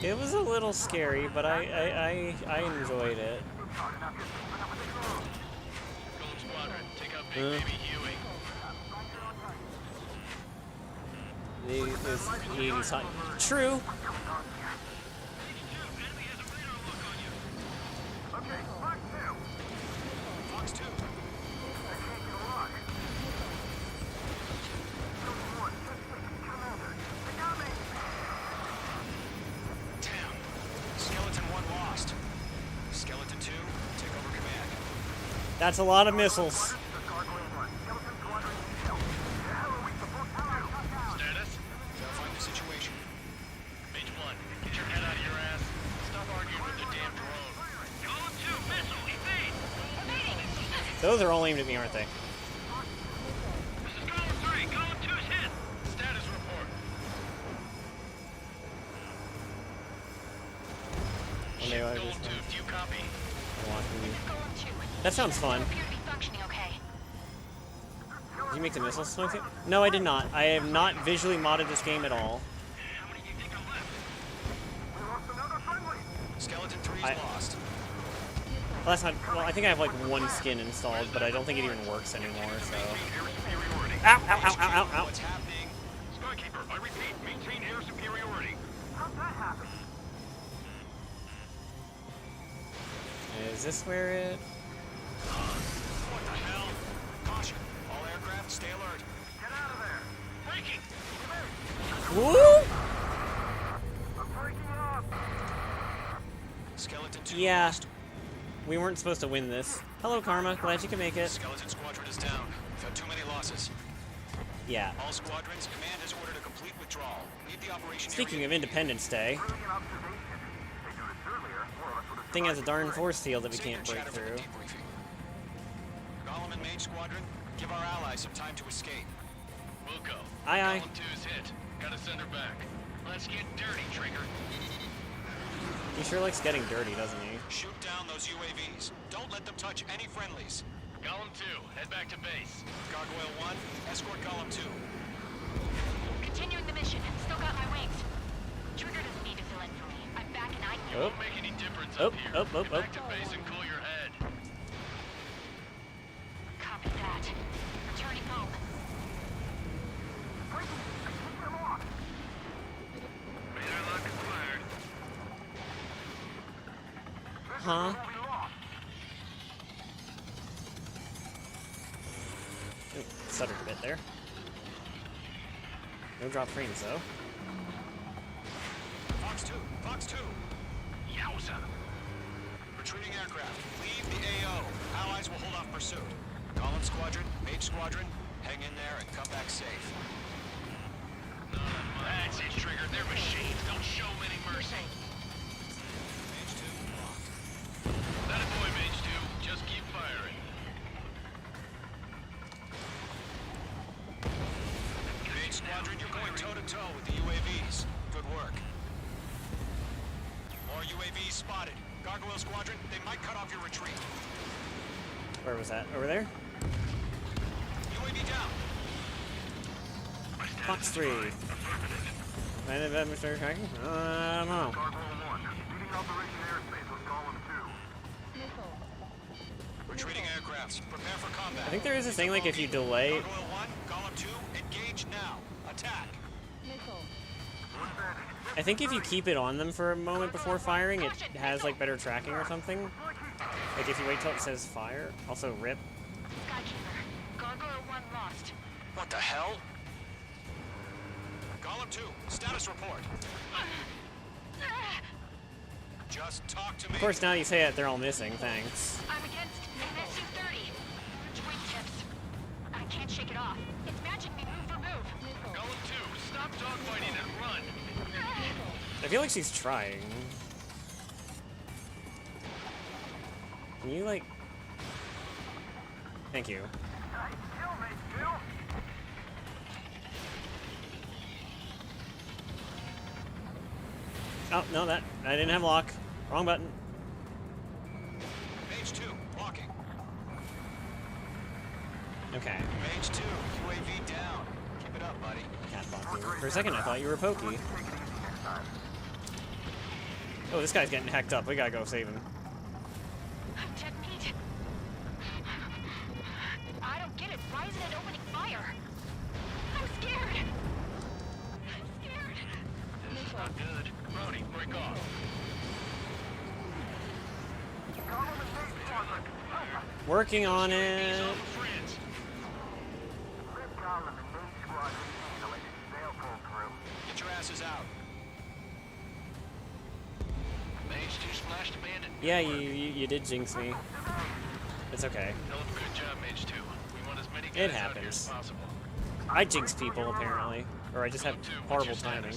It was a little scary, but I enjoyed it. Golem Squadron, take out Big Baby Huey. True. Fox 2. Damn. Skeleton 1 lost. Skeleton 2, take over command. That's a lot of missiles. Status? Verifying the situation. Mage 1, get your head out of your ass. Stop arguing with the damn drone. Golem 2, missile, evade! Those are all aimed at me, aren't they? This is Golem 3, Golem 2's hit. Status report. Well, they are Golem just 2, do you copy? That sounds fun. Did you make the missiles smoke it? No, I did not. I have not visually modded this game at all. Skeleton 3's lost. Well, that's not. Well, I think I have like one skin installed, but I don't think it even works anymore. So. Ow! Ow! Ow! Ow! Ow! Ow! What's happening? Skykeeper, I repeat, maintain air superiority. How'd that happen? Is this where it? What the hell? Caution. All aircraft, stay alert. Get out of there. Breaking! Woo! I'm breaking up. Skeleton 2 Yeah. lost. We weren't supposed to win this. Hello, Karma. Glad you could make it. Skeleton Squadron is down. We've had too many losses. Yeah. All squadrons, command has ordered a complete withdrawal. Leave the operation Speaking area of Independence Day, Brilliant observation. They do this earlier, more of us would have thing has a darn force field that we Save can't the break chatter for the through. debriefing. Golem and Mage Squadron, give our allies some time to escape. Wilco. Aye, aye. Golem 2's hit. Gotta send her back. Let's get dirty, Trigger. He sure likes getting dirty, doesn't he? Shoot down those UAVs. Don't let them touch any friendlies. Golem 2, head back to base. Gargoyle 1, escort Golem 2. Continuing the mission. Still got my wings. Trigger doesn't need to fill in for me. I'm back and I Oh. Won't make any difference Oh, up here. oh, oh, Get oh. back to base and cool your head. Copy that. Returning home. Radar lock acquired. Huh? Ooh, stuttered a bit there. No drop frames though. Fox 2, Fox 2. Yowza. Retreating aircraft, leave the AO. Allies will hold off pursuit. Golem Squadron, Mage Squadron, hang in there and come back safe. That's it, Trigger. They're machines. Don't show them any mercy. Mage 2, locked. That a boy, Mage 2. Just keep firing. Mage Squadron, you're going toe-to-toe with the UAVs. Good work. More UAVs spotted. Gargoyle Squadron, they might cut off your retreat. Where was that? Over there? UAV down. Fox 3. Might have been Mr. Tracking? I don't know. Gargoyle 1, leading Operation Airspace with Golem 2. Retreating aircrafts, prepare for combat. I think there is a thing like if you delay. Gargoyle 1, Golem 2, engage now. Attack. I think if you keep it on them for a moment before firing, it has like better tracking or something. Like if you wait till it says fire. Also, rip. Skykeeper. Gargoyle 1 lost. What the hell? Golem 2, status report. Just talk to me. Of course, now you say it, they're all missing. Thanks. I'm against an SU-30. Twin tips. I can't shake it off. It's matching me move for move. Golem 2, stop dogfighting and run. I feel like she's trying. Can you, like... Thank you. Oh, no, that... I didn't have lock. Wrong button. Mage 2, blocking. Okay. Mage 2, UAV down. Keep it up, buddy. Cat blocking. For a second, I thought you were Pokey. Oh, this guy's getting hacked up. We gotta go save him. Dead meat. I don't get it. Why isn't it opening fire? I'm scared. I'm scared. This is not good. Brody, break off. Working on it. Get your asses out. Mage 2 splashed abandoned. Yeah, you did jinx me. It's okay. Hell of a good job, Mage 2. We want as many It guys out here as happens. possible. I jinx people, apparently. Or I just have horrible timing.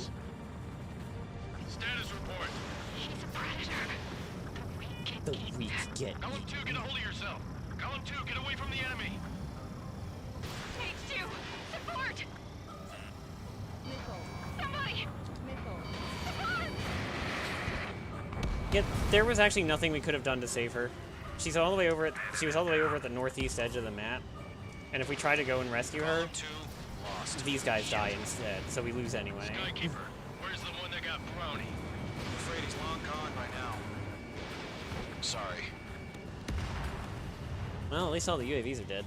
Status report. She's a predator. The weak get Column 2, get a hold of yourself. Column 2, get away from the enemy. Mage 2, support. Somebody. Support. Yeah, there was actually nothing we could have done to save her. She was all the way over at the northeast edge of the map. And if we try to go and rescue her, these guys die instead, so we lose anyway. Skykeeper, where's the one that got brownie? I'm afraid he's long gone by now. Sorry. Well, at least all the UAVs are dead.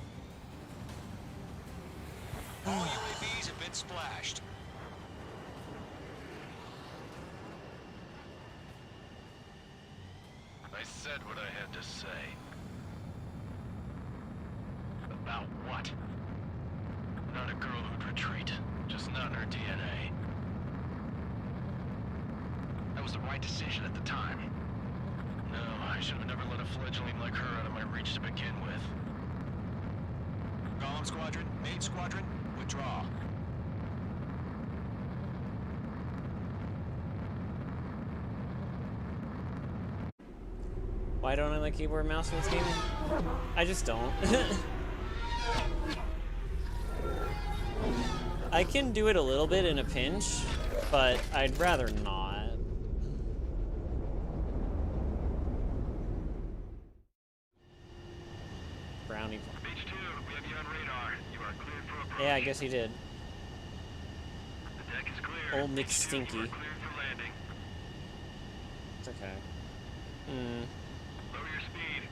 All UAVs have been splashed. I said what I had to say. About what? Not a girl who'd retreat. Just not in her DNA. That was the right decision at the time. No, I should have never let a fledgling like her out of my reach to begin with. Golem Squadron, Mage Squadron, withdraw. Why don't I like keyboard and mouse in this game? I just don't. I can do it a little bit in a pinch, but I'd rather not. Brownie. Beach 2, we have you on radar. You are cleared for approach. Yeah, I guess he did. The deck is clear. Old Beach 2, McStinky. we're cleared for landing. It's okay. Lower your speed.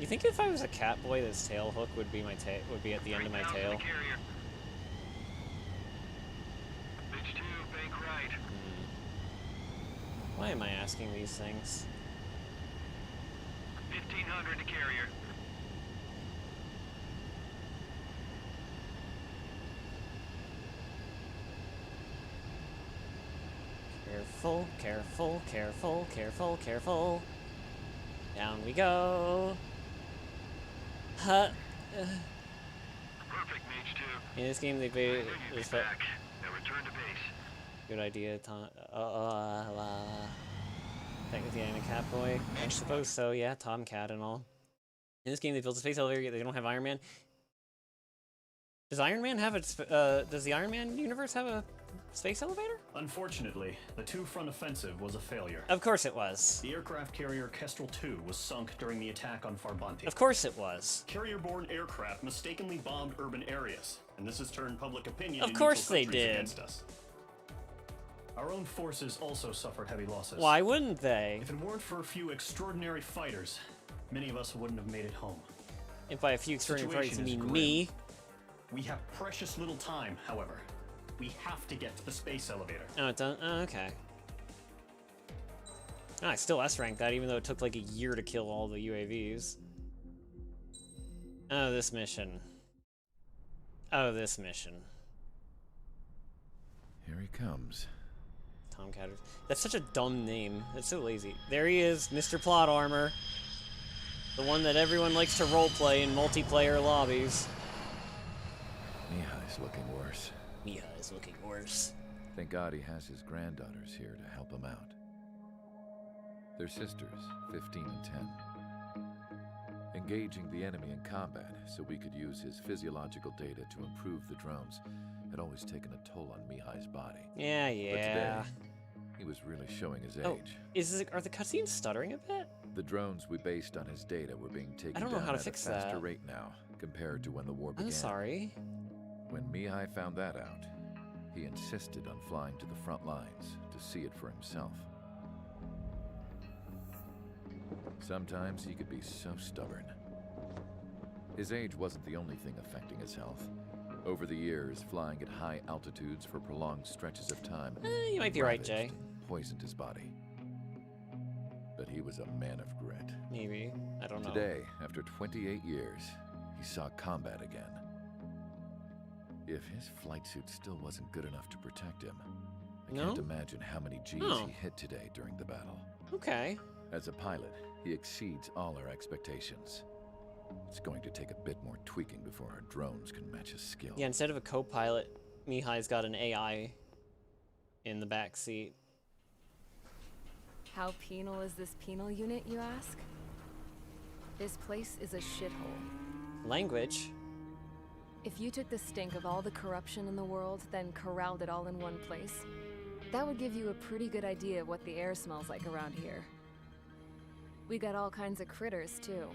You think if I was a cat boy, this tail hook would be at the end of my 3,000 tail? the carrier. Beach 2, bank right. Why am I asking these things? 1,500 to carrier. Careful, careful, careful, careful, careful. Down we go. Perfect, Mage 2. In this game, they I knew you'd be this back. Now return to base. good idea. Back with the anime cat boy. I suppose so. Yeah, Tomcat and all. In this game, they built a space elevator. Yet they don't have Iron Man. Does Iron Man have a? Does the Iron Man universe have a space elevator? Unfortunately, the two-front offensive was a failure. Of course it was. The aircraft carrier Kestrel 2 was sunk during the attack on Farbanti. Of course it was. Carrier-borne aircraft mistakenly bombed urban areas, and this has turned public opinion Of in course neutral they countries did. against us. Our own forces also suffered heavy losses. Why wouldn't they? If it weren't for a few extraordinary fighters, many of us wouldn't have made it home. If by a few extraordinary fighters you Situation is mean grim. me. We have precious little time, however. We have to get to the space elevator. Oh, it doesn't? Oh, okay. Oh, I still S-ranked that, even though it took like a year to kill all the UAVs. Oh, this mission. Oh, this mission. Here he comes. Tom Catters. That's such a dumb name. That's so lazy. There he is, Mr. Plot Armor. The one that everyone likes to roleplay in multiplayer lobbies. Mihai's looking worse. Mihai's looking worse. Thank God he has his granddaughters here to help him out. They're sisters, 15 and 10. Engaging the enemy in combat so we could use his physiological data to improve the drones had always taken a toll on Mihai's body. Yeah. But today, he was really showing his age. Are the cutscenes stuttering a bit? The drones we based on his data were being taken I don't know down how to at fix a faster that. rate now compared to when the war began. I'm sorry. When Mihai found that out, he insisted on flying to the front lines to see it for himself. Sometimes he could be so stubborn. His age wasn't the only thing affecting his health. Over the years, flying at high altitudes for prolonged stretches of time You might be right, Jay. ravaged and poisoned his body. But he was a man of grit. Maybe. I don't know. Today, after 28 years, he saw combat again. If his flight suit still wasn't good enough to protect him, I can't imagine how many Gs he hit today during the battle. Okay. As a pilot, he exceeds all our expectations. It's going to take a bit more tweaking before our drones can match his skill. Yeah, instead of a co-pilot, Mihai's got an AI in the back seat. How penal is this penal unit, you ask? This place is a shithole. Language? If you took the stink of all the corruption in the world, then corralled it all in one place, that would give you a pretty good idea of what the air smells like around here. We got all kinds of critters, too.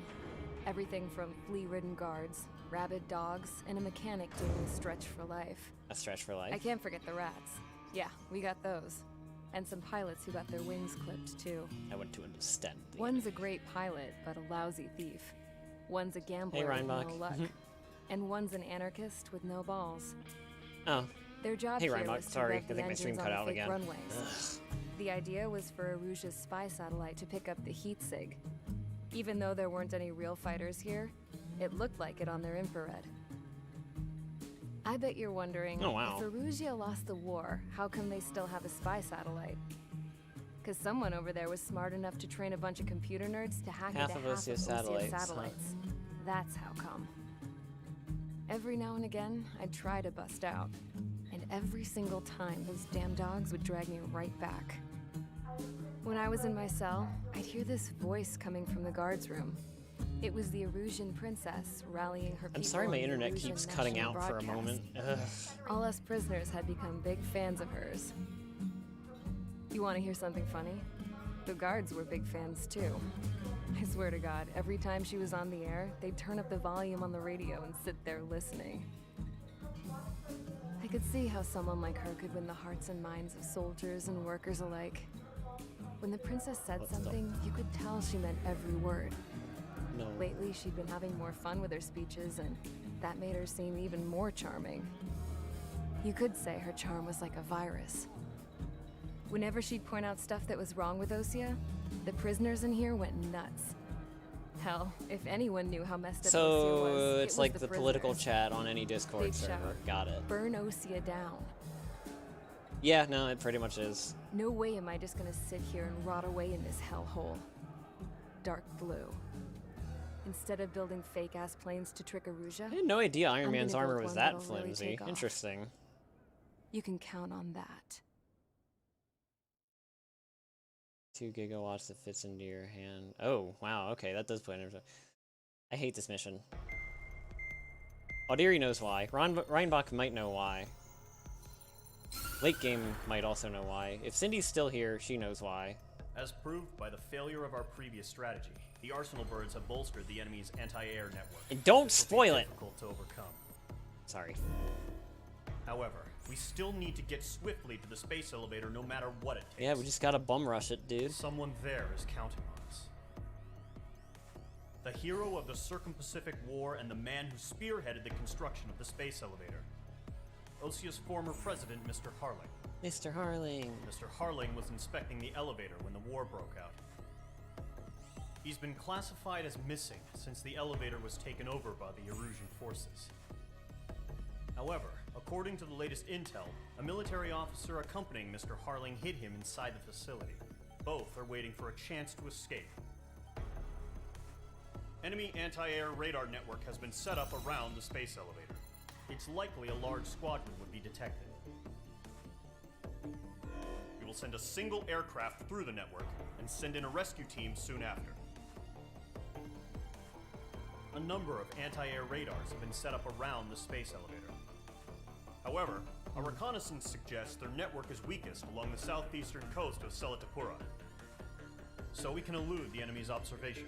Everything from flea-ridden guards, rabid dogs, and a mechanic doing a stretch for life. A stretch for life? I can't forget the rats. Yeah, we got those. And some pilots who got their wings clipped, too. I want to understand. One's a great pilot, but a lousy thief. One's a gambler Hey, with Reinbach. no luck. And one's an anarchist with no balls. Oh. Their job Hey, here Reinbach, was to sorry. rev I the think my stream engines cut on out the fake again. runways. The idea was for Aruja's spy satellite to pick up the heat sig. Even though there weren't any real fighters here, it looked like it on their infrared. I bet you're wondering, Oh, wow. if Aruja lost the war, how come they still have a spy satellite? Because someone over there was smart enough to train a bunch of computer nerds to hack Half into of half Osia's of satellites, huh? satellites. That's how come. Every now and again, I'd try to bust out. And every single time, those damn dogs would drag me right back. When I was in my cell, I'd hear this voice coming from the guards room. It was the Erusian princess rallying her people. I'm sorry my on the internet Erusian keeps cutting national out for a broadcast. moment. Ugh. All us prisoners had become big fans of hers. You want to hear something funny? The guards were big fans too. I swear to God, every time she was on the air, they'd turn up the volume on the radio and sit there listening. I could see how someone like her could win the hearts and minds of soldiers and workers alike. When the princess said something, you could tell she meant every word. No. Lately, she'd been having more fun with her speeches, and that made her seem even more charming. You could say her charm was like a virus. Whenever she'd point out stuff that was wrong with Osia, the prisoners in here went nuts. Hell, if anyone knew how messed up Osia was, So it it's was like the the political prisoners. chat on any Discord They'd server. shout, Got it. "Burn Osia down." Yeah, no, it pretty much is. No way am I just gonna sit here and rot away in this hellhole. Dark blue. Instead of building fake-ass planes to trick Aruja, I had no idea Iron I'm Man's gonna armor build was one that that'll really flimsy. take off. Interesting. You can count on that. 2 gigawatts that fits into your hand. Oh, wow, okay, that does put in. I hate this mission. Audiri knows why. Reinbach might know why. Late game might also know why. If Cindy's still here, she knows why. As proved by the failure of our previous strategy, the Arsenal birds have bolstered the enemy's anti-air network. And don't This will be spoil it! difficult to overcome. Sorry. However, we still need to get swiftly to the space elevator no matter what it takes. Yeah, we just gotta bum rush it, dude. Someone there is counting on us. The hero of the Circum-Pacific War and the man who spearheaded the construction of the space elevator. Osia's former president, Mr. Harling. Mr. Harling. Mr. Harling was inspecting the elevator when the war broke out. He's been classified as missing since the elevator was taken over by the Erusian forces. However, according to the latest intel, a military officer accompanying Mr. Harling hid him inside the facility. Both are waiting for a chance to escape. Enemy anti-air radar network has been set up around the space elevator. It's likely a large squadron would be detected. We will send a single aircraft through the network and send in a rescue team soon after. A number of anti-air radars have been set up around the space elevator. However, a reconnaissance suggests their network is weakest along the southeastern coast of Selatapura, so we can elude the enemy's observation.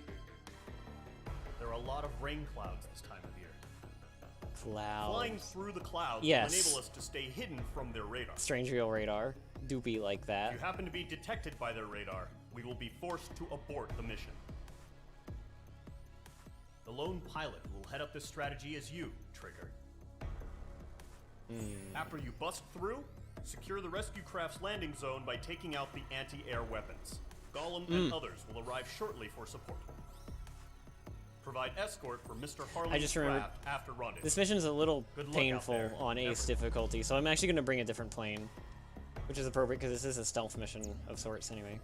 There are a lot of rain clouds this time of year. Clouds. Flying through the clouds yes. will enable us to stay hidden from their radar. Strange real radar. Do be like that. If you happen to be detected by their radar, we will be forced to abort the mission. The lone pilot who will head up this strategy is you, Trigger. After you bust through, secure the rescue craft's landing zone by taking out the anti-air weapons. Gollum and others will arrive shortly for support. Provide escort for Mr. Harley's craft after rendezvous. This mission's a little painful on ace difficulty, so I'm actually going to bring a different plane, which is appropriate because this is a stealth mission of sorts anyway.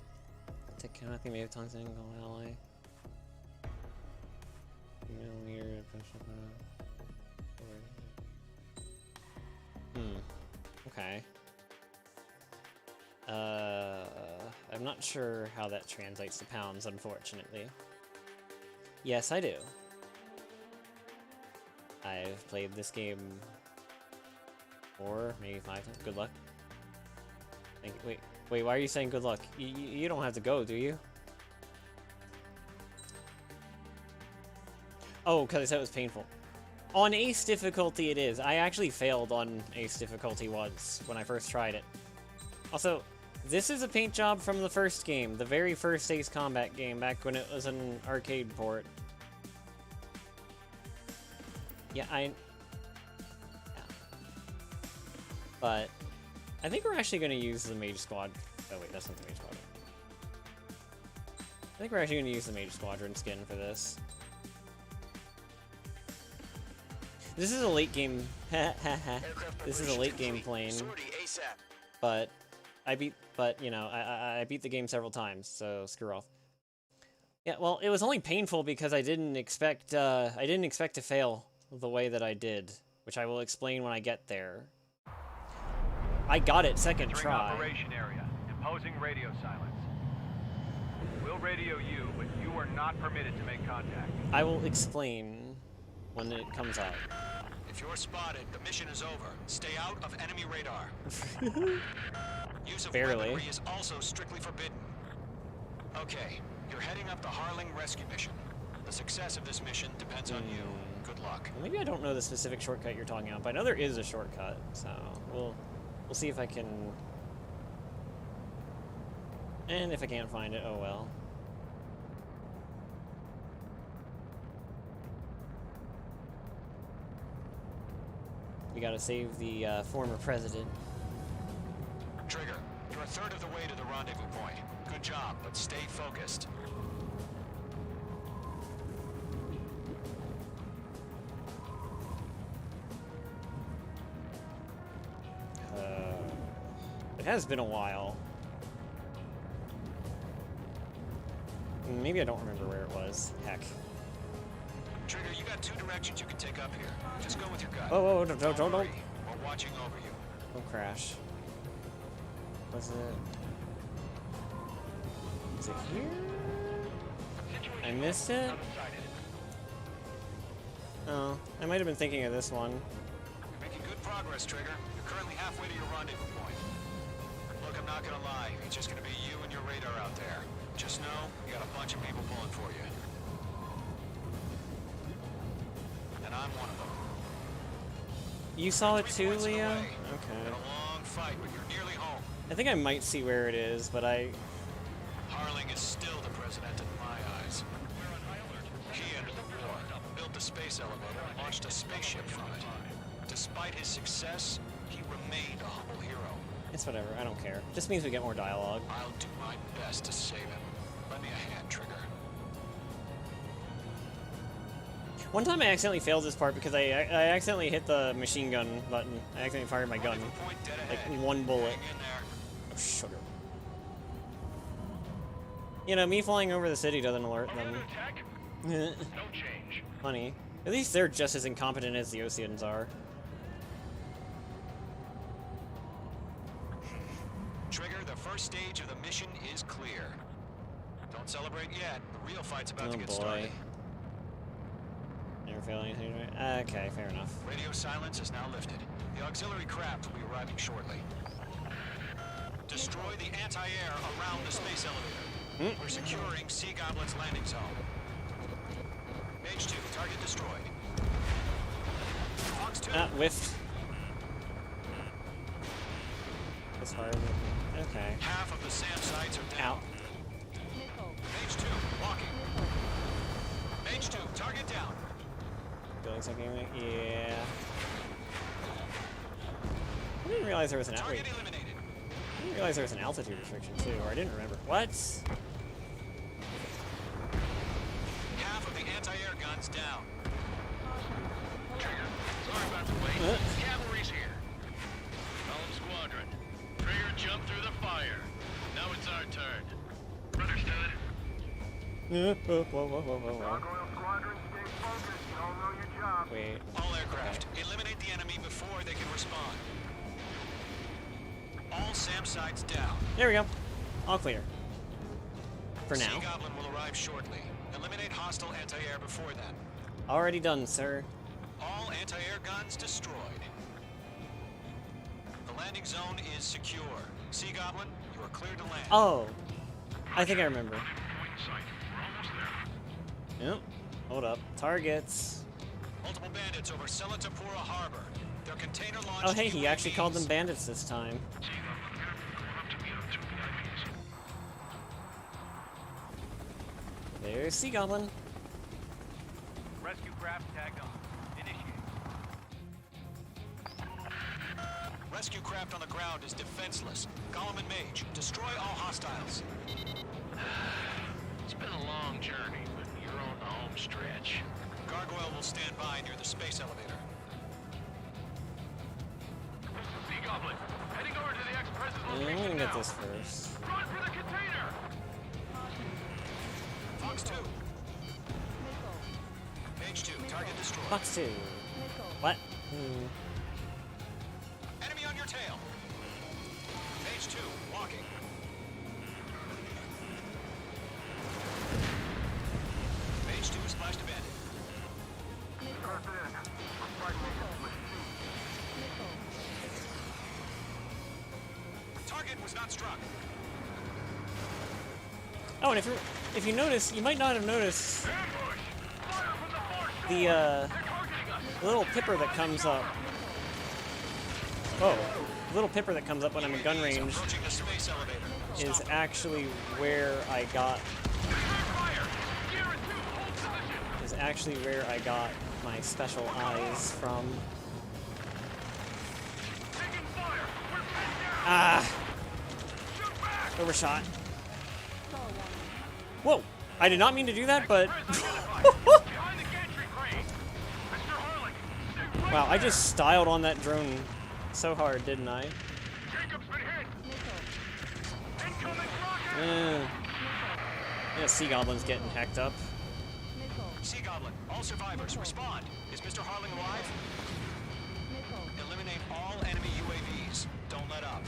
Take nothing, maybe tungsten, ally. Okay. I'm not sure how that translates to pounds, unfortunately. Yes, I do. I've played this game 4, maybe 5 times. Good luck. Wait, why are you saying good luck? You don't have to go, do you? Oh, because I said it was painful. On ace difficulty it is. I actually failed on ace difficulty once when I first tried it. Also, this is a paint job from the first game, the very first Ace Combat game, back when it was an arcade port. Yeah, But I think we're actually going to use the Mage Squad. Oh wait, that's not the Mage Squadron. I think we're actually going to use the Mage Squadron skin for this. This is a late game. This is a late game plane. But I beat the game several times, so screw off. Yeah, well, it was only painful because I didn't expect to fail the way that I did, which I will explain when I get there. I got it second try. Operation area. Imposing radio silence. We'll radio you, but you are not permitted to make contact. I will explain when it comes out. If you're spotted, the mission is over. Stay out of enemy radar. Use of weaponry is also strictly forbidden. Okay, you're heading up the Harling rescue mission. The success of this mission depends on you. Good luck. Well, maybe I don't know the specific shortcut you're talking about, but I know there is a shortcut, so we'll see if I can. And if I can't find it, oh well. We gotta save the former president. Trigger, you're a third of the way to the rendezvous point. Good job, but stay focused. It has been a while. Maybe I don't remember where it was. Heck. Trigger, you got 2 directions you can take up here. Just go with your gut. Oh, don't. We're watching over you. Don't crash. Was it? Is it here? I missed it? Oh, I might have been thinking of this one. You're making good progress, Trigger. You're currently halfway to your rendezvous point. Look, I'm not gonna lie. It's just gonna be you and your radar out there. Just know, you got a bunch of people pulling for you. And I'm one of them. You saw it too, Leo? Okay. Been a long fight, but you're nearly home. I think I might see where it is, but Harling is still the president in my eyes. He ended the war, built the space elevator, and launched a spaceship from it. Despite his success, he remained a humble hero. It's whatever, I don't care. Just means we get more dialogue. I'll do my best to save him. Lend me a hand, Trigger. One time I accidentally failed this part because I accidentally hit the machine gun button. I accidentally fired my gun. Like, one bullet. Oh, sugar. You know, me flying over the city doesn't alert them. No change. Funny. At least they're just as incompetent as the Oceans are. Trigger, the first stage of the mission is clear. Don't celebrate yet. The real fight's about to get started. Never failed anything. Okay, fair enough. Radio silence is now lifted. The auxiliary craft will be arriving shortly. Destroy the anti-air around the space elevator. We're securing Sea Goblin's landing zone. Mage 2, target destroyed. Fox 2. Whiffed. As far as okay. Half of the SAM sites are down. Mage 2, walking. Mage 2, target down. Building something like, yeah. I didn't realize there was an target eliminated. I didn't realize there was an altitude restriction too, or I didn't remember. What? Half of the anti-air guns down. Trigger, sorry about the wait. Cavalry's here. Column Squadron. Trigger jumped through the fire. Now it's our turn. Understood. Whoa. Gargoyle Squadron, stay focused. You all know your job. Wait. All aircraft, eliminate the enemy before they can respond. All SAM sites down. There we go. All clear. For now. Sea Goblin will arrive shortly. Eliminate hostile anti-air before then. Already done, sir. All anti-air guns destroyed. The landing zone is secure. Sea Goblin, you are cleared to land. Oh. I think I remember. Yep. Hold up. Targets. Multiple bandits over Selatapura Harbor. Their container launched. Oh, hey, he actually called them bandits this time. There's Sea Goblin. Rescue craft tagged on. Initiate. Rescue craft on the ground is defenseless. Golem and Mage, destroy all hostiles. It's been a long journey, but you're on the home stretch. Gargoyle will stand by near the space elevator. Sea Goblin, heading over to the Express's I'm location gonna now. get this first. Run for the container! Fox 2. Mage 2, target destroyed. Fox 2. What? Enemy on your tail. Mage 2, walking. Mage 2 splashed a bandit. Target was not struck. Oh, and if you notice, you might not have noticed the little pipper that comes up. Whoa, the little pipper that comes up when I'm in gun range is actually where I got. Is actually where I got my special eyes from. Ah! Overshot. Whoa! I did not mean to do that, but... Wow, I just styled on that drone so hard, didn't I? Yeah, Sea Goblin's getting hacked up. Sea Goblin, all survivors, respond. Is Mr. Harling alive? Eliminate all enemy UAVs. Don't let up.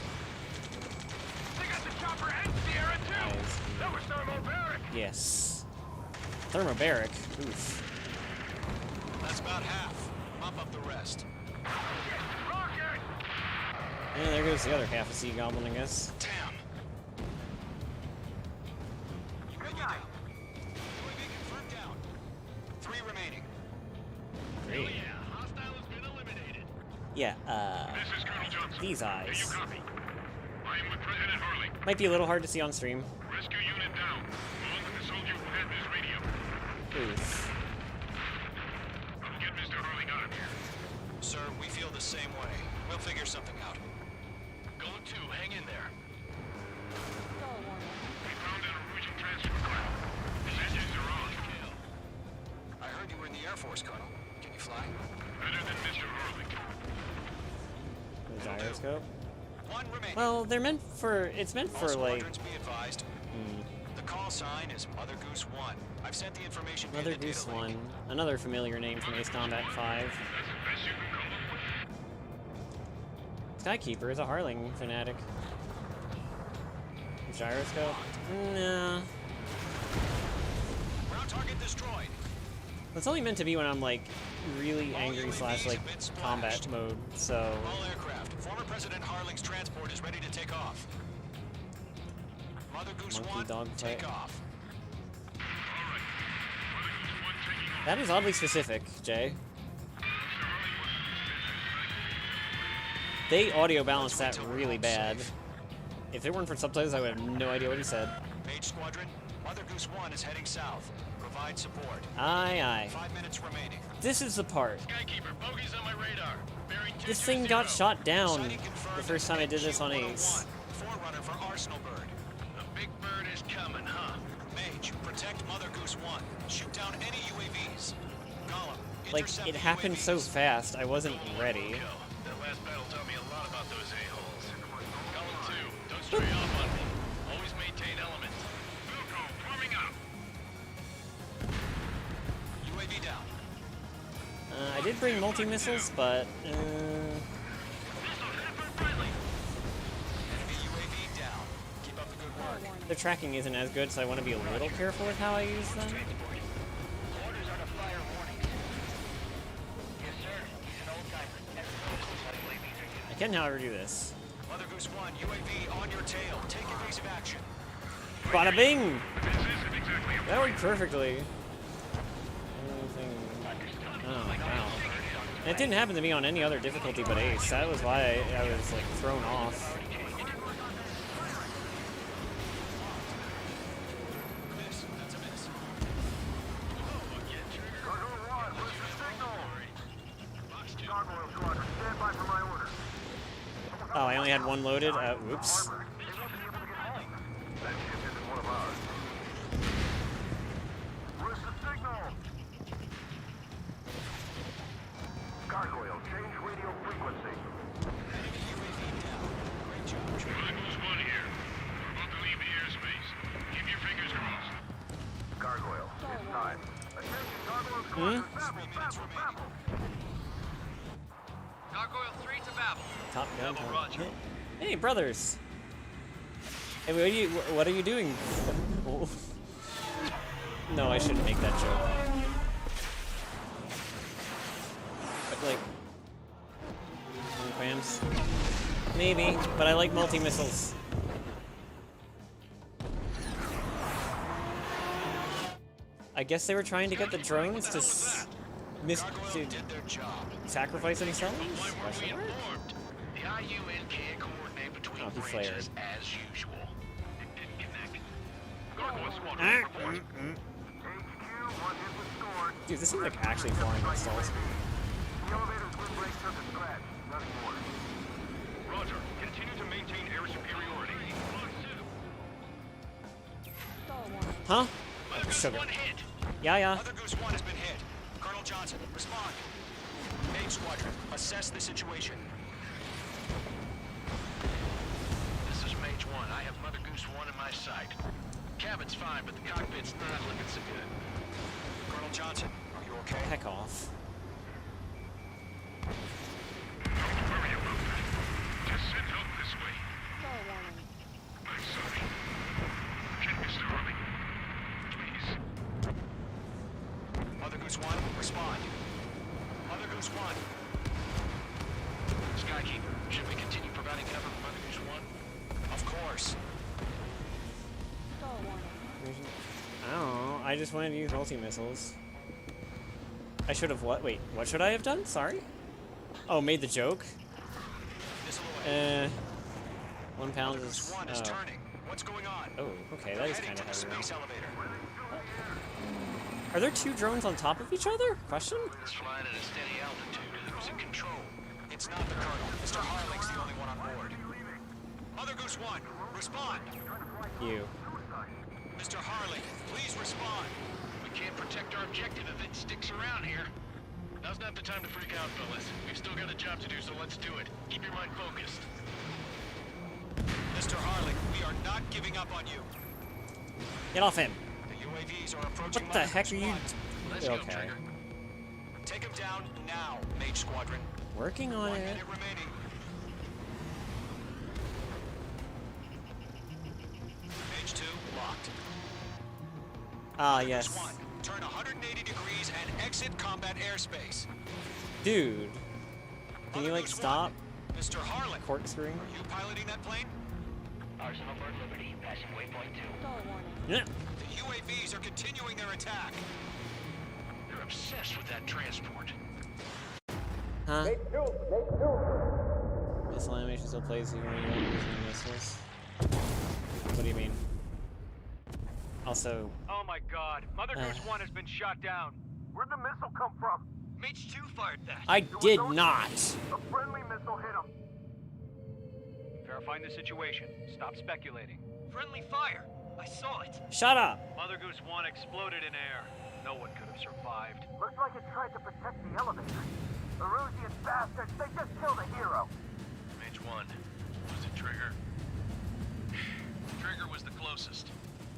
They got the chopper and Sierra too! That was thermobaric! Yes. Thermobaric? Oof. That's about half. Mop up the rest. Yeah, there goes the other half of Sea Goblin, I guess. Damn. UAV down. UAV confirmed down. 3 remaining. Great. Yeah, hostile has been eliminated. Yeah, This is Colonel Johnson. these eyes. Do you copy? I am with President Harley. Might be a little hard to see on stream. Rescue unit down, along with the soldier who had this radio. Oof. I'll get Mr. Harley out of here. Sir, we feel the same way. We'll figure something out. Golem 2, hang in there. We found an Norwegian transfer craft. His engines are on. I heard you were in the Air Force, Colonel. gyroscope. One remaining. Well, they're meant for. It's meant All for like. squadrons be advised. The call sign is Mother Goose 1. I've sent the information via Mother the Goose data link. 1, another familiar name from Ace Combat 5. Skykeeper is a Harling fanatic. Gyroscope? Nah. Ground target destroyed. It's only meant to be when I'm like really angry slash like combat mode, so. All aircraft. Former President Harling's transport is ready to take off. Mother Goose Monkey 1, dog fight. take off. That is oddly specific, Jay. They audio balanced that really bad. If it weren't for subtitles, I would have no idea what he said. Mage Squadron, Mother Goose 1 is heading south. Provide support. Aye, aye. 5 minutes remaining. This is the part. Skykeeper, bogeys on my radar. Bearing This thing got shot down the first time I did this on Ace. Forerunner for Arsenal Bird. The big bird is coming, huh? Mage, protect Mother Goose 1. Shoot down any UAVs. Gollum, Like, intercept it the happened so UAVs. fast, I wasn't ready. That last battle taught me a lot about those a-holes. Gollum 2, don't stray off on me. Always maintain element. Wilco, forming up. UAV down. I did bring multi-missiles, but... Enemy UAV down. Keep up the good work. the tracking isn't as good, so I want to be a little careful with how I use them. Orders are to fire warnings. Yes, sir. He's an old timer. I can, however, do this. Mother Goose 1, UAV on your tail. Take evasive action. Bada bing! That worked perfectly. Oh, wow. And it didn't happen to me on any other difficulty but Ace. That was why I was, like, thrown off. Oh, I only had one loaded? Whoops. Gargoyle, change radio frequency. Goose 1 here. We're about to leave the airspace. Keep your fingers crossed. Gargoyle, it's time. Attention, Gargoyle Squadron, babble. Gargoyle 3 to Babel. Top gun. Double Roger. Hey, brothers! Hey, what are you doing? Oh. No, I shouldn't make that joke. But, like... Quams? Maybe, but I like multi-missiles. I guess they were trying to get the drones to sacrifice themselves? Question mark? The IUN can't coordinate between Oh, he flared. branches as usual. It didn't connect. Gargoyle Squad Ah, reports. Dude, this seems like actually flying installs. The elevator's windbreak took a scratch. Nothing more. Roger. Continue to maintain air superiority. Huh? Mother Goose Sugar. 1 hit. Yeah. Mother Goose 1 has been hit. Colonel Johnson, respond. Mage Squadron, assess the situation. This is Mage 1. I have Mother Goose 1 in my sight. Cabin's fine, but the cockpit's not looking so good. Colonel Johnson, are you okay? Heck off. Don't worry about that. Just send help this way. I'm sorry. Can Mr. Harley? Please. Mother Goose 1, respond. Mother Goose 1. Skykeeper, should we continue providing cover for Mother Goose 1? Of course. I don't know. I just wanted to use multi-missiles. I should have what? Wait, what should I have done? Sorry? Oh, made the joke? 1 pound is... One is turning. What's going on? Oh, okay, that is Heading kind of to the heavy. space elevator. Are there 2 drones on top of each other? Question? It's flying at a steady altitude. Who's in control? It's not the Colonel. Mr. Harling's the only one on board. Mother Goose 1, respond. You. Mr. Harling, please respond. We can't protect our objective if it sticks around here. Now's not the time to freak out, fellas. We've still got a job to do, so let's do it. Keep your mind focused. Mr. Harling, we are not giving up on you. Get off him. The UAVs are approaching. What the heck are you? Let's go, Trigger. Take him down now, Mage Squadron. Working on 1 it. minute remaining. Mage 2 locked. Ah, yes. One, turn 180 degrees and exit combat airspace. Dude, can you like stop? Mr. Harlan, corkscrewing? Are you piloting that plane? Arsenal Bird Liberty, passing waypoint 2. Yeah. The UAVs are continuing their attack. You're obsessed with that transport. Huh? Missile animation still plays even when you don't use any missiles. What do you mean? Also, Oh my god, Mother Goose 1 has been shot down. Where'd the missile come from? Mage 2 fired that. I did not. A friendly missile hit him. Verifying the situation. Stop speculating. Friendly fire. I saw it. Shut up. Mother Goose 1 exploded in air. No one could have survived. Looks like it tried to protect the elevator. Erusian bastards, they just killed a hero. Mage 1. Was it Trigger? Trigger was the closest.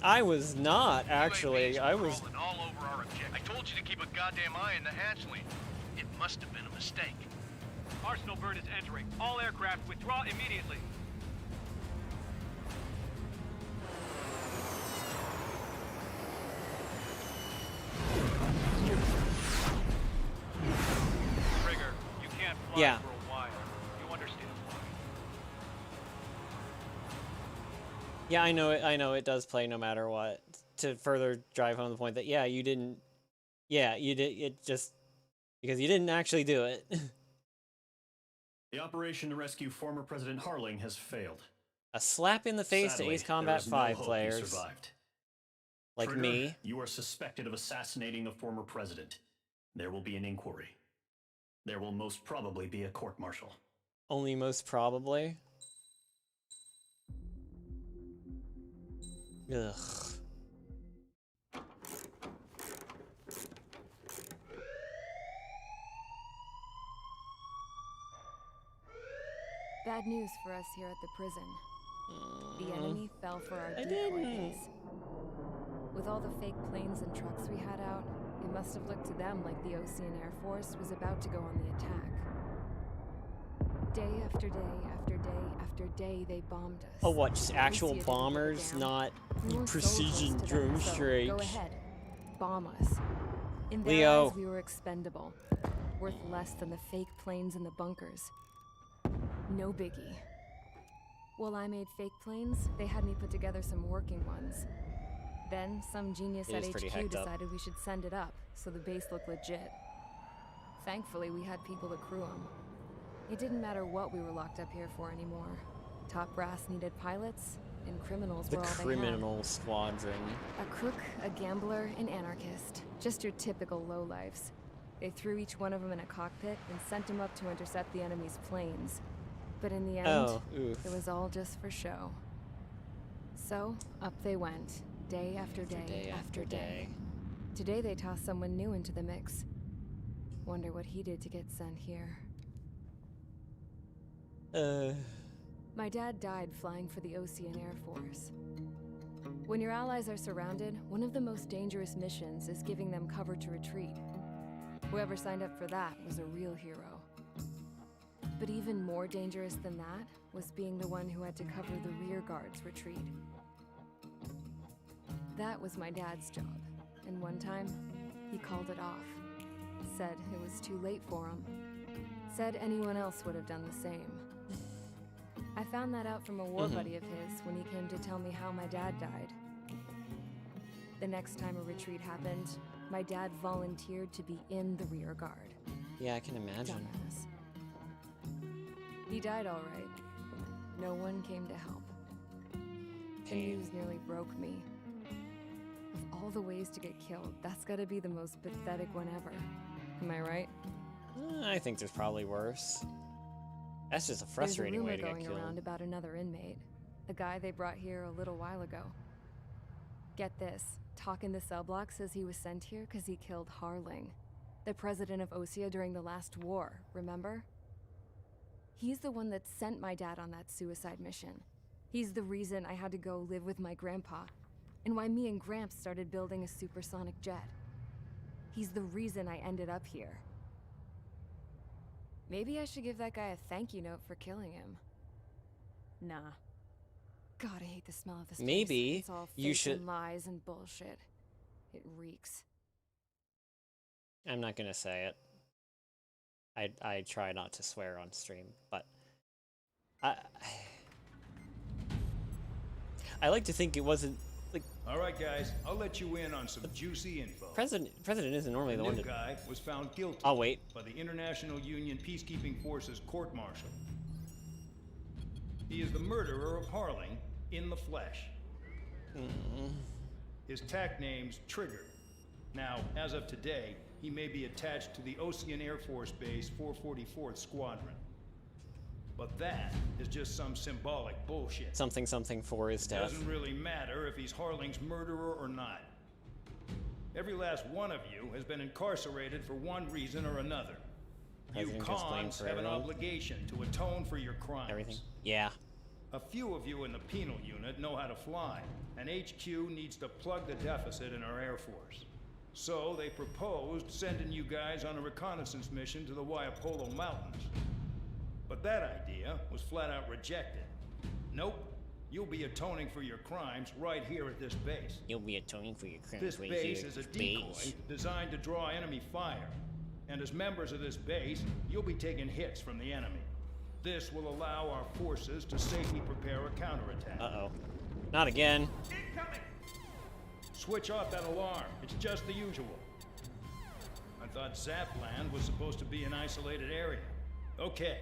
I was not, actually. I was... Crawling all over our objective. I told you to keep a goddamn eye on the hatchling. It must have been a mistake. Arsenal Bird is entering. All aircraft withdraw immediately. Trigger, you can't fly Yeah. for a while. You understand why? Yeah, I know it. I know it does play no matter what. To further drive home the point that, yeah, you didn't... Yeah, you did... It just... Because you didn't actually do it. The operation to rescue former President Harling has failed. A slap in the face Sadly, to Ace Combat there is 5 no hope you players. survived. Like Trigger, me. You are suspected of assassinating the former president. There will be an inquiry. There will most probably be a court-martial. Only most probably. Ugh. Bad news for us here at the prison. The enemy fell for our I decoy didn't. base. With all the fake planes and trucks we had out, it must have looked to them like the Ocean Air Force was about to go on the attack. Day after day after day after day, they bombed us. Oh, what? Just actual Lucia didn't bombers, give a damn. not We weren't so precision close to drone them, so strikes. Go ahead, bomb us. In their Leo. eyes, we were expendable, worth less than the fake planes in the bunkers. No biggie. While I made fake planes, they had me put together some working ones. Then, some genius It at is pretty HQ hacked up. decided we should send it up, so the base looked legit. Thankfully, we had people to crew them. It didn't matter what we were locked up here for anymore. Top brass needed pilots, and criminals The were all they had. criminal squadron. A crook, a gambler, an anarchist. Just your typical lowlifes. They threw each one of them in a cockpit and sent them up to intercept the enemy's planes. But in the end, oof. it was all just for show. So, up they went, day after day after day. Today they tossed someone new into the mix. Wonder what he did to get sent here. My dad died flying for the Ocean Air Force. When your allies are surrounded, one of the most dangerous missions is giving them cover to retreat. Whoever signed up for that was a real hero. But even more dangerous than that was being the one who had to cover the rear guard's retreat. That was my dad's job, and one time, he called it off. Said it was too late for him. Said anyone else would have done the same. I found that out from a war buddy of his when he came to tell me how my dad died. The next time a retreat happened, my dad volunteered to be in the rear guard. Yeah, I can imagine. Dumbass. He died all right. No one came to help. The news nearly broke me. Of all the ways to get killed, that's gotta be the most pathetic one ever. Am I right? I think there's probably worse. That's just a frustrating way to There's a get rumor going around killed. about another inmate. A guy they brought here a little while ago. Get this. Talk in the cell block says he was sent here because he killed Harling. The president of Osea during the last war, remember? He's the one that sent my dad on that suicide mission. He's the reason I had to go live with my grandpa, and why me and Gramps started building a supersonic jet. He's the reason I ended up here. Maybe I should give that guy a thank you note for killing him. Nah. God, I hate the smell of this place. Maybe It's all you fake should. and lies and bullshit. It reeks. I'm not gonna say it. I try not to swear on stream, but I like to think it wasn't like. All right, guys, I'll let you in on some juicy info. President isn't normally the one new to. guy was found guilty. I'll wait. By the International Union Peacekeeping Forces court-martial. He is the murderer of Harling in the flesh. His TAC name's Trigger. Now, as of today, he may be attached to the Ocean Air Force Base 444th Squadron. But that is just some symbolic bullshit. Something for his death. Doesn't really matter if he's Harling's murderer or not. Every last one of you has been incarcerated for one reason or another. You cons have an obligation to atone for your crimes. Everything. Yeah. A few of you in the penal unit know how to fly, and HQ needs to plug the deficit in our Air Force. So they proposed sending you guys on a reconnaissance mission to the Waiapolo Mountains. But that idea was flat out rejected. Nope. You'll be atoning for your crimes right here at this base. You'll be atoning for your crimes This right base here is a at decoy base. designed to draw enemy fire. And as members of this base, you'll be taking hits from the enemy. This will allow our forces to safely prepare a counterattack. Uh-oh. Not again. Incoming! Switch off that alarm. It's just the usual. I thought Zapland was supposed to be an isolated area. Okay.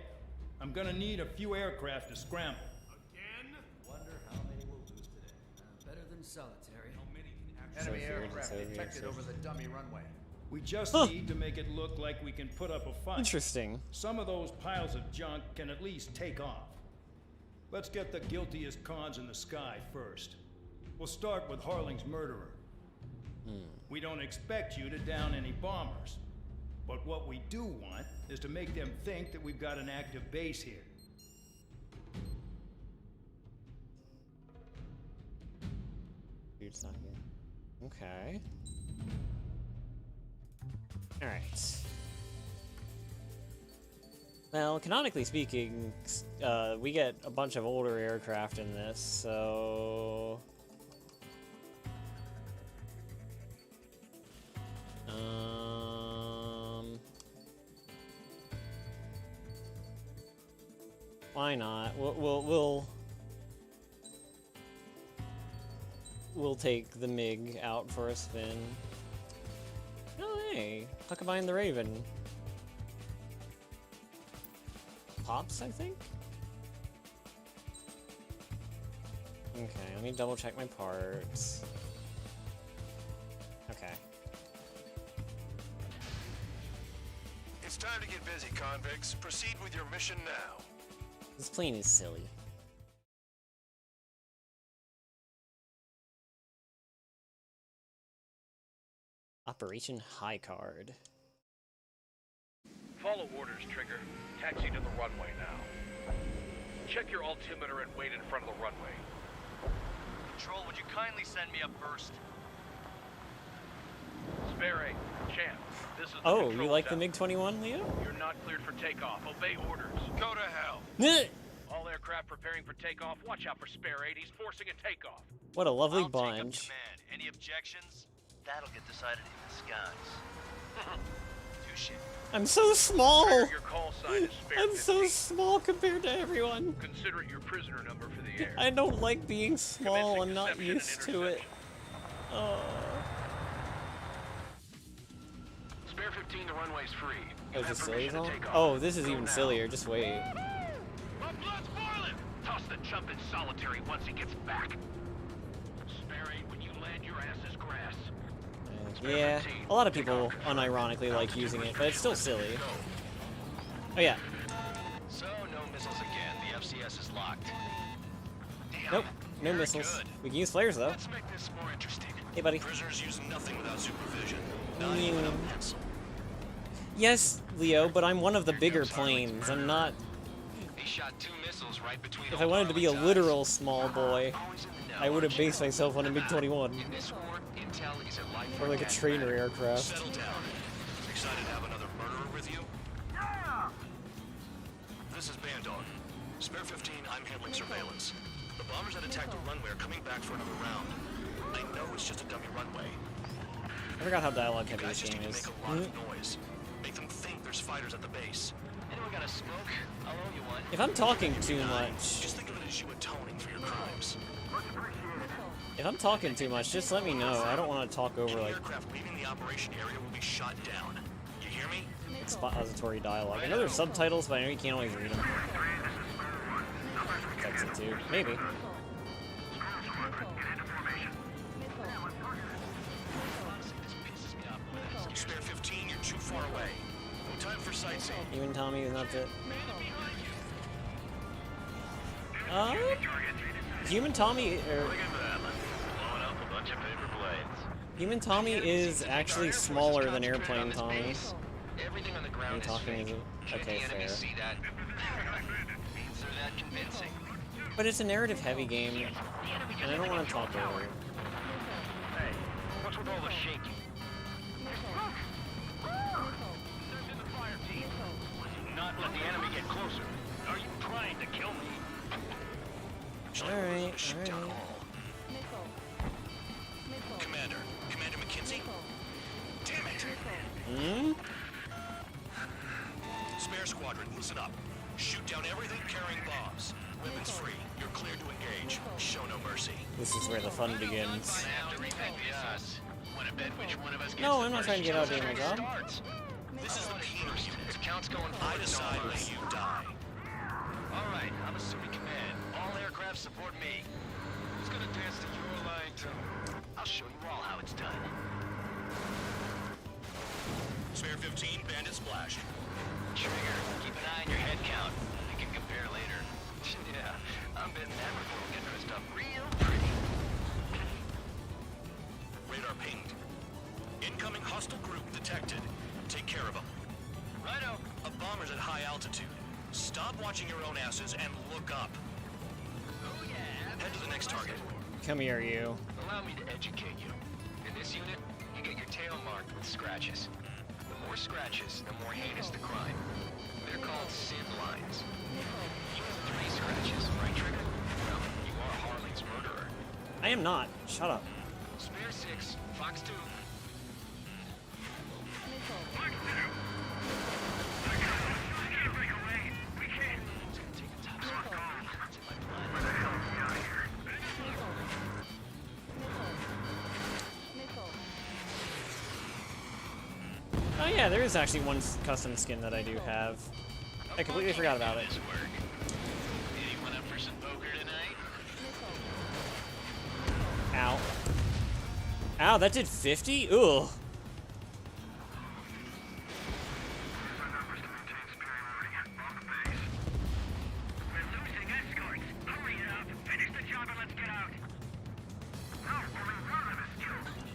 I'm gonna need a few aircraft to scramble. Again? Wonder how many we'll lose today. Better than solitary. How many can actually... Enemy aircraft detected over the dummy runway. We just need to make it look like we can put up a fight. Interesting. Some of those piles of junk can at least take off. Let's get the guiltiest cons in the sky first. We'll start with Harling's murderer. We don't expect you to down any bombers. But what we do want is to make them think that we've got an active base here. Dude's not here. Okay. Alright. Well, canonically speaking, we get a bunch of older aircraft in this, so... Why not? We'll take the MiG out for a spin. Oh hey, Huckabee and the Raven. Pops, I think? Okay, let me double check my parts. Okay. It's time to get busy, convicts. Proceed with your mission now. This plane is silly. Operation High Card. Follow orders, Trigger. Taxi to the runway now. Check your altimeter and wait in front of the runway. Control, would you kindly send me up first? Spare Champ, this is the Oh, control you like tower. the MiG-21, Leo? You're not cleared for takeoff. Obey orders. Go to hell. All aircraft preparing for takeoff. Watch out for Spare 8. He's forcing a takeoff. What a lovely I'll take up bunch. command. Any objections? That'll get decided in the skies. Touche. I'm so small! Trigger, your call sign is Spare I'm 15. so small compared to everyone. Consider it your prisoner number for the air. I don't like being small. I'm not Commencing used to it. Oh. Spare 15, the runway's free. Oh, You is have this silly permission to song? take off. Oh, this is Go even now. sillier. Just wait. My blood's boiling! Toss the chump in solitary once he gets back. Spare 8, when you land, your ass is grass. Yeah, a lot of people unironically like using it, but it's still silly. Oh yeah. So, no missiles again. The FCS is locked. Damn. Nope, no Very missiles. good. We can use flares though. Let's make this more interesting. Hey buddy. Prisoners use nothing without supervision. Not even a pencil. Yes, Leo, but I'm one of the bigger planes. I'm not... He shot 2 missiles right between If I wanted to be a literal small boy, I would have based myself on a MiG-21. Or like a trainer aircraft. Settle down. Excited to have another murderer with you? Yeah! This is Bandog. Spare 15, I'm handling surveillance. The bombers that attacked the runway are coming back for another round. I know it's just a dummy runway. I forgot how dialogue heavy this game is. Make a lot of noise. Make them think there's fighters at the base. Anyone got a smoke? I'll owe you one. If I'm talking too much... Just think of it as you atoning for your crimes. If I'm talking too much, just let me know. I don't want to talk over, like... Aircraft leaving the operation area will be shot down. You hear me? Expository dialogue. I know there's subtitles, but I know you can't always read them. Text it too. Maybe. Spare 15, you're too far away. Time for sightseeing. Even Tommy is not the... Human Tommy... Human Tommy is actually smaller than Airplane Tommy. Everything on the ground is fake. Okay, fair. See that? So that convincing. But it's a narrative-heavy game, and I don't want to talk over it. Hey, what's with all the shaking? Not let the enemy get closer. Are you trying to kill me? Alright. Commander McKinsey? Damn it! Spare squadron, listen up. Shoot down everything carrying bombs. Weapons free. You're cleared to engage. Show no mercy. This is where the fun begins. No, I'm not trying to get out of my job. This is the penal unit. Counts going I decide when you die. Alright, I'm assuming command. All aircraft support me. Who's gonna dance to your line too? I'll show you all how it's done. Spare 15, bandit splashed. Trigger, keep an eye on your head count. We can compare later. Yeah, I'm betting that report will get dressed up real pretty. Radar pinged. Incoming hostile group detected. Take care of them. Righto. A bomber's at high altitude. Stop watching your own asses and look up. Oh yeah. Head to the next target. Come here, you. Allow me to educate you. In this unit, you get your tail marked with scratches. The more scratches, the more heinous the crime. They're called sin lines. You have 3 scratches, right, Trigger? Well, you are Harling's murderer. I am not. Shut up. Spare 6, Fox 2. Oh yeah, there is actually one custom skin that I do have. I completely forgot about it. Anyone up for some poker tonight? Ow. Ow, that did 50? Ooh.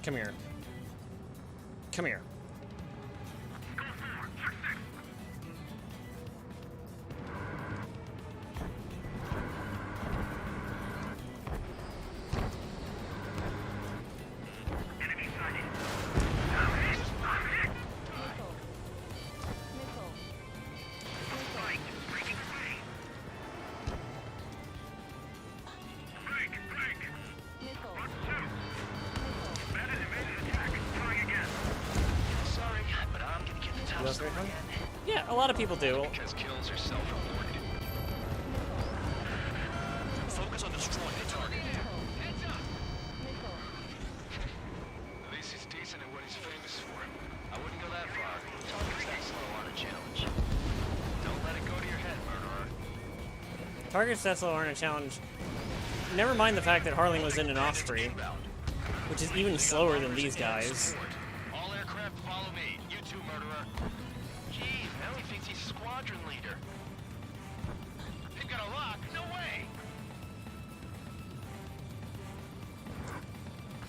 Come here. Come here. Yeah, a lot of people do. Because kills are self-reported. Focus on destroying the target. At least he's decent at what he's famous for. I wouldn't go that far. Target's that slow on a challenge. Don't let it go to your head, murderer. Targets that slow aren't a challenge. Never mind the fact that Harling was in an Osprey, which is even slower than these guys. All aircraft follow me. You too, murderer. Gee, now he thinks he's squadron leader. They've got a lock. No way.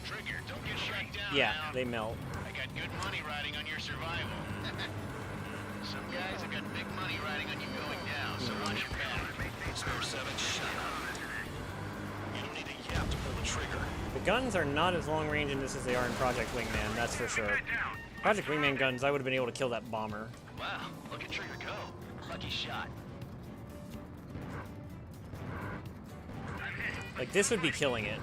Trigger, don't get shut down Yeah, now. they melt. I got good money riding on your survival. Some guys have got big money riding on you going down, so watch your back. Spare 7, shut up. You don't need a yap to pull the trigger. The guns are not as long range in this as they are in Project Wingman, that's for sure. Project Wingman guns, I would have been able to kill that bomber. Wow, look at Trigger go. Lucky shot. Like, this would be killing it.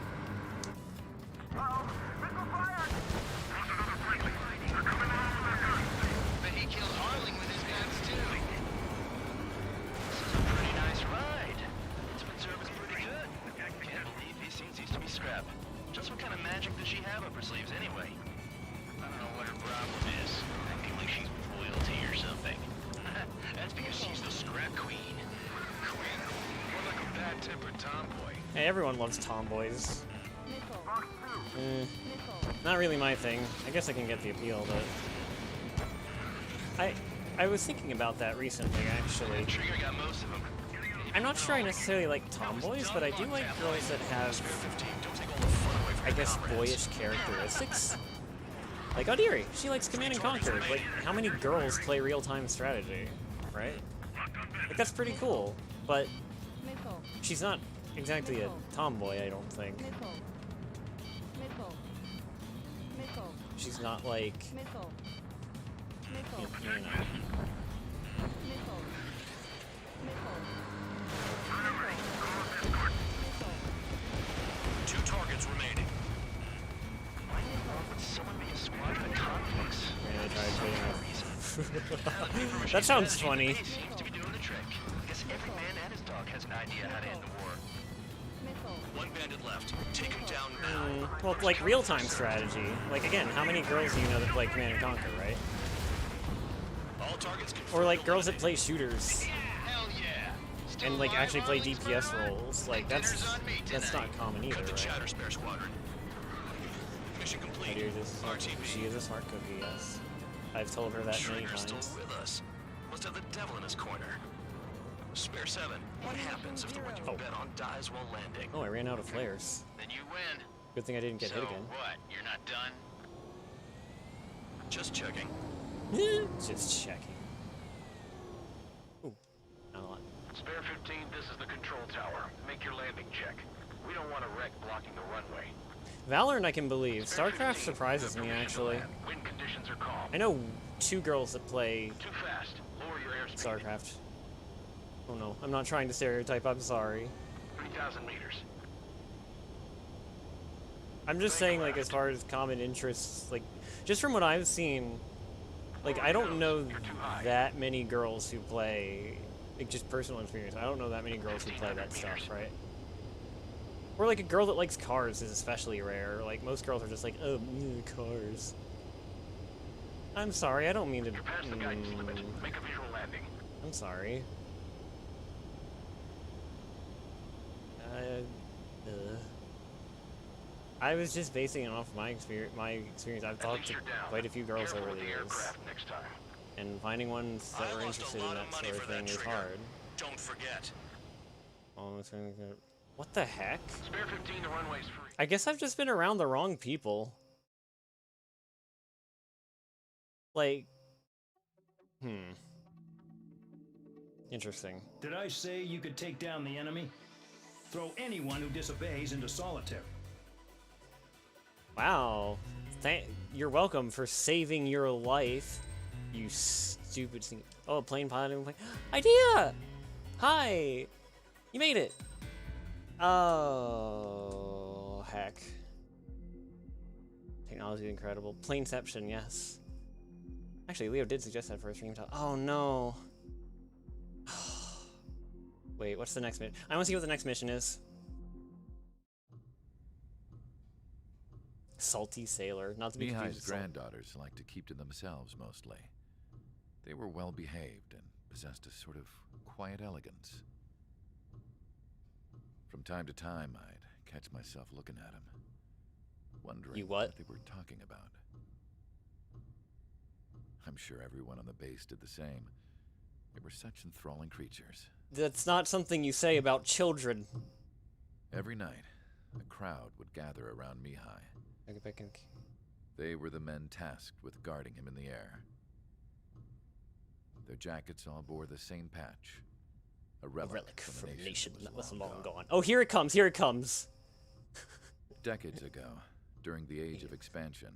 Bet he killed Harling with his guns too. This is a pretty nice ride. Ultimate service pretty good. Can't believe these scenes used to be scrap. Just what kind of magic does she have up her sleeves anyway? I don't know what her problem is. Acting like she's royalty or something. That's because she's the scrap queen. Queen? More like a bad-tempered tomboy. Hey, everyone loves tomboys. Not really my thing. I guess I can get the appeal, but I was thinking about that recently, actually. Trigger got most of them. I'm not sure I necessarily like tomboys, but I do like girls that have, I guess, boyish characteristics. Like Odiri, she likes Command and Conquer. Like, how many girls play real-time strategy, right? Like, that's pretty cool, but she's not exactly a tomboy, I don't think. She's not like, you know. Two targets remaining. Someone be a squadron of convicts. That sounds funny. Seems to be doing the trick. Guess every man and his dog has an idea how to end the war. One bandit left. Take him down now. Well, like real-time strategy. Like, again, how many girls do you know that play Command and Conquer, right? All targets Or like girls that play shooters. Hell yeah. And like actually play DPS roles. Like, that's not common either, Cut the right? chatter, Spare Squadron. Mission complete. She is a smart cookie, yes. I've told her that many Trigger's times. still with us. Must have the devil in his corner. Spare 7. What happens if the one you bet on dies while landing? Oh, I ran out of flares. Then you win. Good thing I didn't get hit again. What? You're not done? Just checking. Just checking. Ooh, not a lot. Spare 15, this is the control tower. Make your landing check. We don't want a wreck blocking the runway. Valorant I can believe. StarCraft surprises me, actually. Wind conditions are calm. I know 2 girls that play Too fast. Lower your airspeed. StarCraft. Oh no, I'm not trying to stereotype, I'm sorry. 3,000 meters. I'm just saying, like, as far as common interests, like, just from what I've seen, like, I don't know that many girls who play, like, just personal experience, I don't know that many girls who play that stuff, right? Or, like, a girl that likes cars is especially rare. Like, most girls are just like, oh, cars. I'm sorry, I don't mean to... You're past the guidance limit. Make a visual landing. I'm sorry. I was just basing it off my experience. I've talked to quite a few girls over the years, and finding ones that were interested in that sort of thing is hard. Don't forget. What the heck? Spare 15, the runway's free. I guess I've just been around the wrong people. Like, interesting. Did I say you could take down the enemy? Throw anyone who disobeys into solitary. Wow. You're welcome for saving your life, you stupid thing. Oh, plane pilot. Idea! Hi! You made it! Oh, heck. Technology is incredible. Planeception, yes. Actually, Leo did suggest that for a stream talk. Oh, no. Wait, what's the next mission? I want to see what the next mission is. Salty sailor, not to be confused Mihai's granddaughters liked to keep to themselves mostly. They were well behaved and possessed a sort of quiet elegance. From time to time, I'd catch myself looking at them, wondering what they were talking about. I'm sure everyone on the base did the same. They were such enthralling creatures. That's not something you say about children. Every night, a crowd would gather around Mihai. They were the men tasked with guarding him in the air. Their jackets all bore the same patch. A relic from a nation that was long long gone. Oh, here it comes, here it comes. Decades ago, during the Age of Expansion,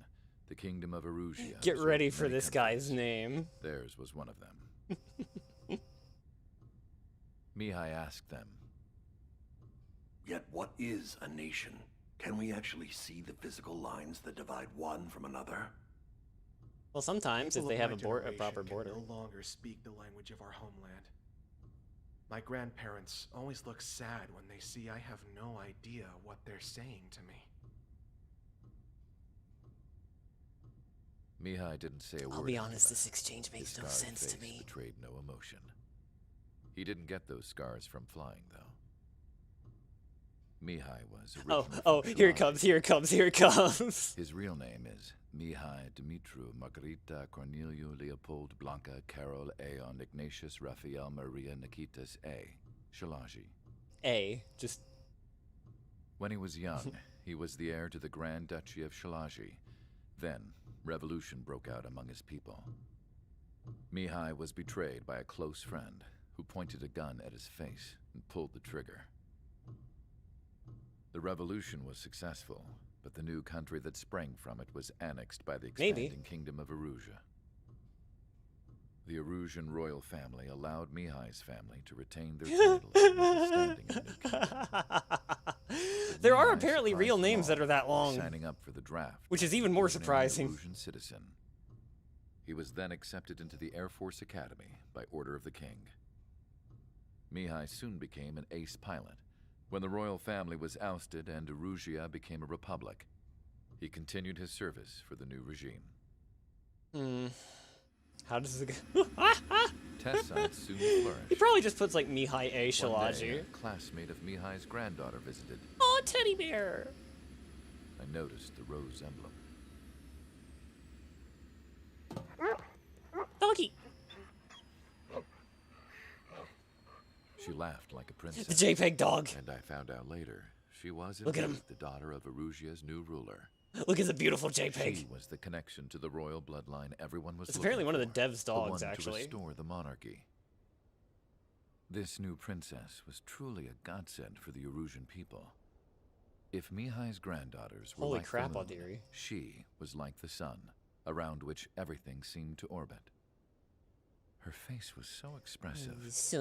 the Kingdom of Erusia... Get ready for this guy's name. Theirs was one of them. Mihai asked them, "Yet what is a nation? Can we actually see the physical lines that divide one from another?" Well, sometimes, if they have a proper border. Can no longer speak the language of our homeland. My grandparents always look sad when they see I have no idea what they're saying to me. Mihai didn't say a word. I'll be honest, this exchange makes no sense to me. Betrayed no emotion. He didn't get those scars from flying, though. Mihai was originally here it comes, here it comes, here it comes. His real name is Mihai Dumitru Margarita Corneliu Leopold Blanca Carol Aeon Ignatius Raphael Maria Nikitas A. Shalaji. Just... When he was young, he was the heir to the Grand Duchy of Shalaji. Then, revolution broke out among his people. Mihai was betrayed by a close friend who pointed a gun at his face and pulled the trigger. The revolution was successful, but the new country that sprang from it was annexed by the expanding Kingdom of Erusia. The Erusian royal family allowed Mihai's family to retain their titles and standing in the new kingdom. There are apparently real names that are that long. Signing up for the draft, which is even more surprising. Erusian citizen. He was then accepted into the Air Force Academy by order of the king. Mihai soon became an ace pilot. When the royal family was ousted and Erusia became a republic, he continued his service for the new regime. How does it go? Tessa soon flourished. He probably just puts like Mihai A. One day, Shalaji. a classmate of Mihai's granddaughter visited. Oh, teddy bear! I noticed the rose emblem. Doggy! She laughed like a princess. The JPEG dog. And I found out later, she was Look at him. indeed the daughter of Erusia's new ruler. Look at the beautiful JPEG. She was the connection to the royal bloodline everyone was It's looking apparently one of the for, dev's dogs, the one actually. to restore the monarchy. This new princess was truly a godsend for the Erusian people. If Mihai's granddaughters were Holy like crap, the moon, Aldiri. she was like the sun, around which everything seemed to orbit. Her face was so expressive. It's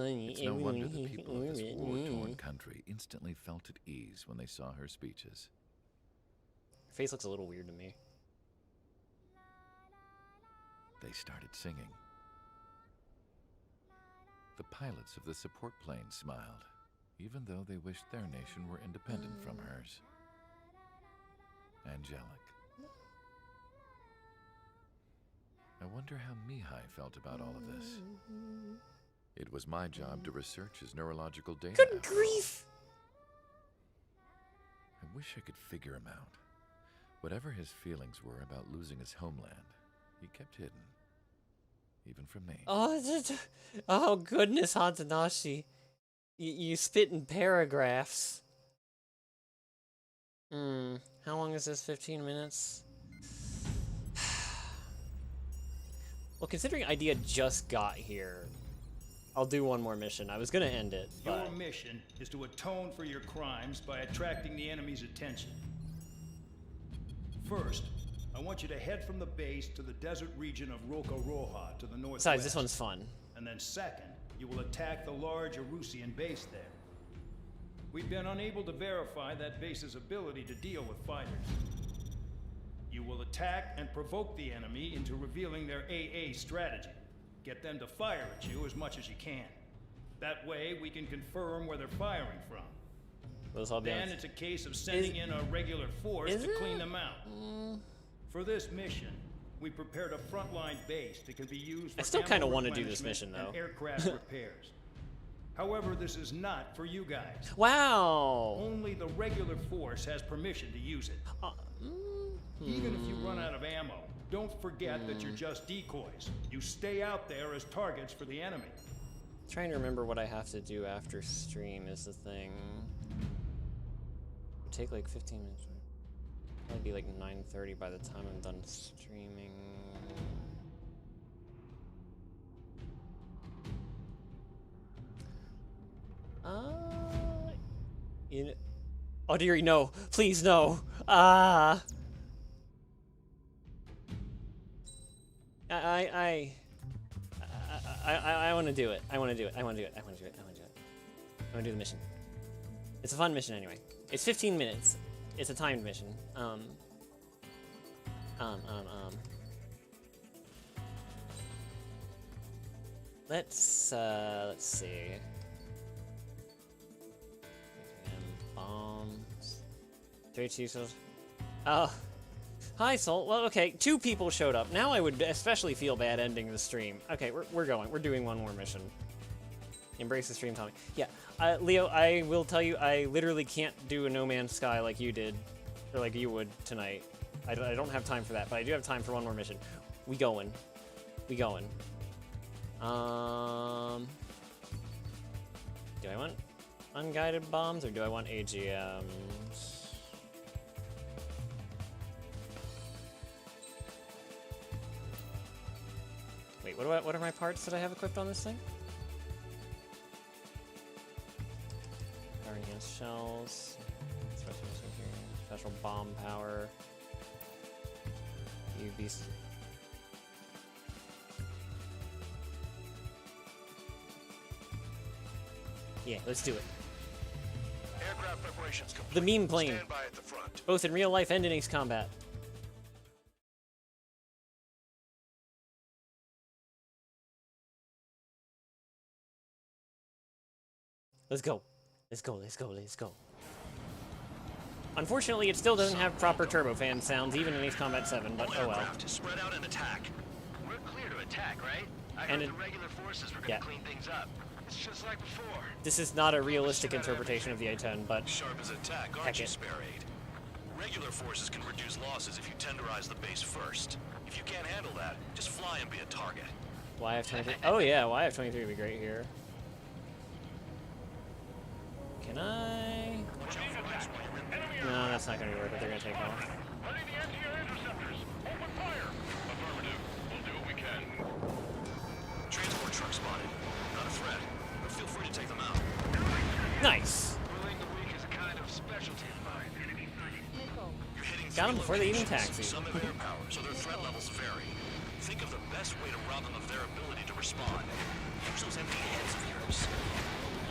no wonder the people of this war-torn country instantly felt at ease when they saw her speeches. Her face looks a little weird to me. They started singing. The pilots of the support plane smiled, even though they wished their nation were independent from hers. Angelic. I wonder how Mihai felt about all of this. It was my job to research his neurological data. Good grief! I wish I could figure him out. Whatever his feelings were about losing his homeland, he kept hidden. Even from me. Oh goodness, Hatanashi. You spit in paragraphs. How long is this? 15 minutes? Well, considering Idea just got here, I'll do one more mission. I was gonna end it, but... Your mission is to atone for your crimes by attracting the enemy's attention. First, I want you to head from the base to the desert region of Roca-Roja to the northwest. Besides, this one's fun. And then second, you will attack the large Erusian base there. We've been unable to verify that base's ability to deal with fighters. You will attack and provoke the enemy into revealing their AA strategy. Get them to fire at you as much as you can. That way, we can confirm where they're firing from. Then it's a case of sending in a regular force to clean them out. For this mission, we prepared a frontline base that can be used for I still kind of ammo want to do this replenishment mission, though. and aircraft repairs. However, this is not for you guys. Wow! Only the regular force has permission to use it. Even if you run out of ammo, don't forget that you're just decoys. You stay out there as targets for the enemy. Trying to remember what I have to do after stream is the thing. It'll take like 15 minutes. Probably be like 9:30 by the time I'm done streaming. Oh, dearie, no. Please, no. Ah. I want to do it. I want to do it. I want to do it. I want to do it. I want to do it. I want to do the mission. It's a fun mission anyway. It's 15 minutes. It's a timed mission. Let's see. Bombs. 32 souls. Oh. Hi, Soul. Well, okay, 2 people showed up. Now I would especially feel bad ending the stream. Okay, we're going. We're doing one more mission. Embrace the stream, Tommy. Yeah, Leo, I will tell you, I literally can't do a No Man's Sky like you did, or like you would tonight. I don't have time for that, but I do have time for one more mission. We going. We going. Do I want unguided bombs, or do I want AGMs? Wait, what are my parts that I have equipped on this thing? Power enhanced shells, special bomb power, UV. Yeah, let's do it. Aircraft preparations complete. The meme plane, Stand by at the front. both in real life and in Ace Combat. Let's go. Let's go, let's go, let's go. Unfortunately, it still doesn't have proper turbofan sounds, even in Ace Combat 7, but oh well. Spread out and attack. We're clear to attack, right? I heard the regular forces were gonna clean things up. It's just like before. This is not a realistic interpretation of the A-10, but Sharp as attack, aren't you, Spare Aid? Regular forces can reduce losses if you tenderize the base first. If you can't handle that, just fly and be a target. YF-23. Oh yeah, YF-23 would be great here. Can I? No, that's not going to work, but they're going to take off. Transport truck spotted. Not a threat, but feel free to take them out. Nice. Ruling the weak is a kind of specialty of mine. You're hitting Got them before they even taxi. Some have air power, so their threat levels vary. Think of the best way to rob them of their ability to respond. Use those empty hands of yours.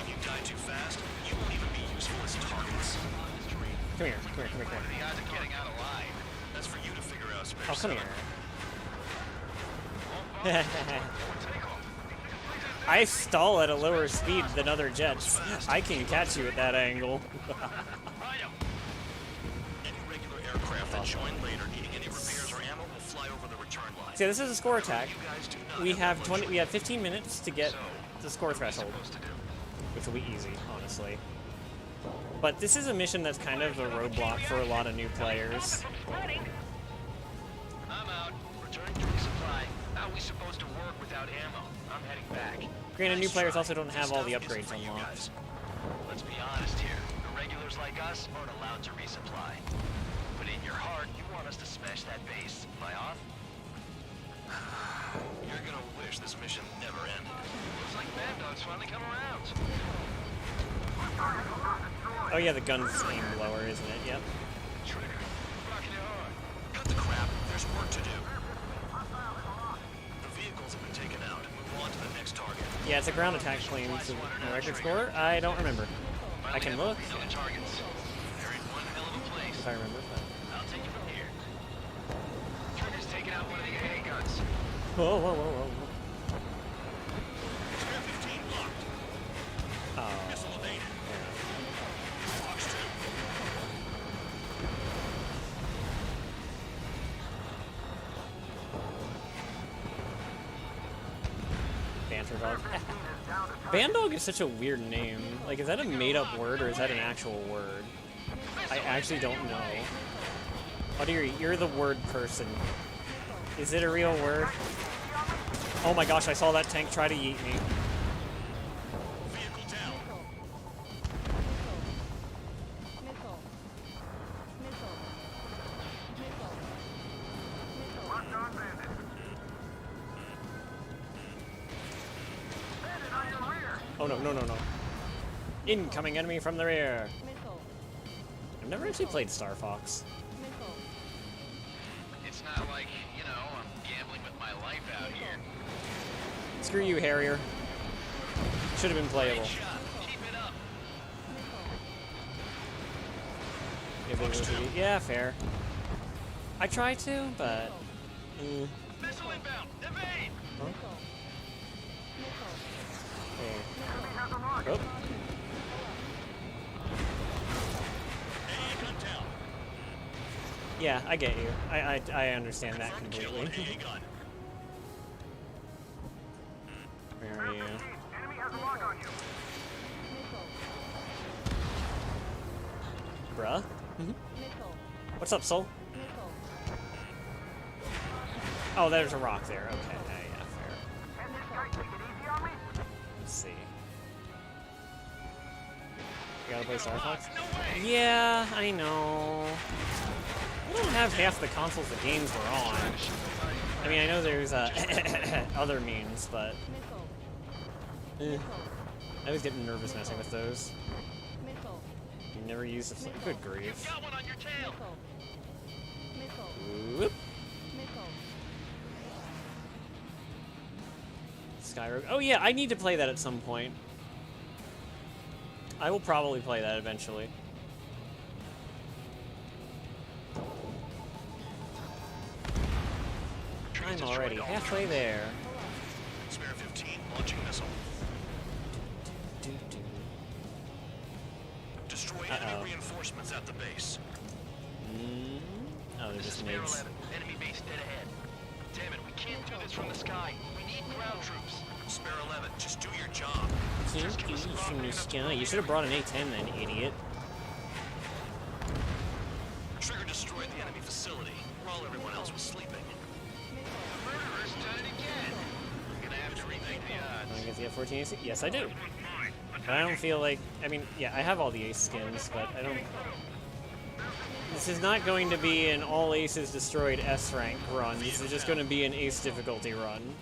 If you die too fast, you won't even be useful as targets. Come here, come here, come here, come The here. odds of getting out alive. That's for you to figure out, Spare. Oh, come here. I stall at a lower speed than other jets. I can catch you at that angle. Any regular aircraft that join later needing any repairs or ammo will fly over the return line. See, this is a score attack. We have 15 minutes to get the score threshold, which will be easy, honestly. But this is a mission that's kind of a roadblock for a lot of new players. I'm out. Returning to resupply. How are we supposed to work without ammo? I'm heading back. Granted, new players also don't have all the upgrades unlocked. Let's be honest here. The regulars like us aren't allowed to resupply. But in your heart, you want us to smash that base. Am I off? You're gonna wish this mission never ended. Looks like Bad Dog's finally come around. Oh yeah, the gun's aimed lower, isn't it? Yep. Trigger. Rocking it hard. Cut the crap. There's work to do. The vehicles have been taken out. Move on to the next target. Yeah, it's a ground attack plane. So a record score? I don't remember. I can look. Other targets. They're in one hell of a place. If I remember. I'll take it from here. Trigger's taking out one of the AA guns. Whoa, whoa, whoa, whoa. Spare 15 locked. Oh. Missile evaded. Fox 2. Banter dog. Bandog is such a weird name. Like, is that a made-up word or is that an actual word? I actually don't know. Oh, you're the word person. Is it a real word? Oh my gosh, I saw that tank try to yeet me. Vehicle down. Oh no, no, no, no. Incoming enemy from the rear. I've never actually played Star Fox. It's not like, you know, I'm gambling with my life out here. Screw you, Harrier. Should have been playable. Keep it up. If it was to be, yeah, fair. I tried to, but. Missile inbound. Evade. Huh? Hey. Oh. Yeah, I get you. I understand that completely. Where are you? Enemy has a lock on you. Bruh? What's up, Soul? Oh, there's a rock there. Okay, yeah, fair. Can this guy take it easy on me? Let's see. You gotta play Star Fox? Yeah, I know. I don't have half the consoles the games were on. I mean, I know there's other means, but I always get nervous messing with those. You never use the good grief. Whoop. Skyrogue. Oh yeah, I need to play that at some point. I will probably play that eventually. I'm already halfway there. Spare 15, launching missile. Destroy enemy reinforcements at the base. Oh, they're just Spare nades. 11, enemy base dead ahead. Damn it, we can't do this from the sky. We need ground troops. Spare 11, just do your job. Can't do this from the sky. You should have brought an A-10 then, idiot. Trigger destroyed the enemy facility while everyone else was sleeping. Murderers done it again. We're gonna have to rethink the odds. Want to get the F-14 AC? Yes, I do. But I don't feel like... I mean, yeah, I have all the ace skins, but I don't... This is not going to be an all aces destroyed S-rank run. This is just going to be an ace difficulty run.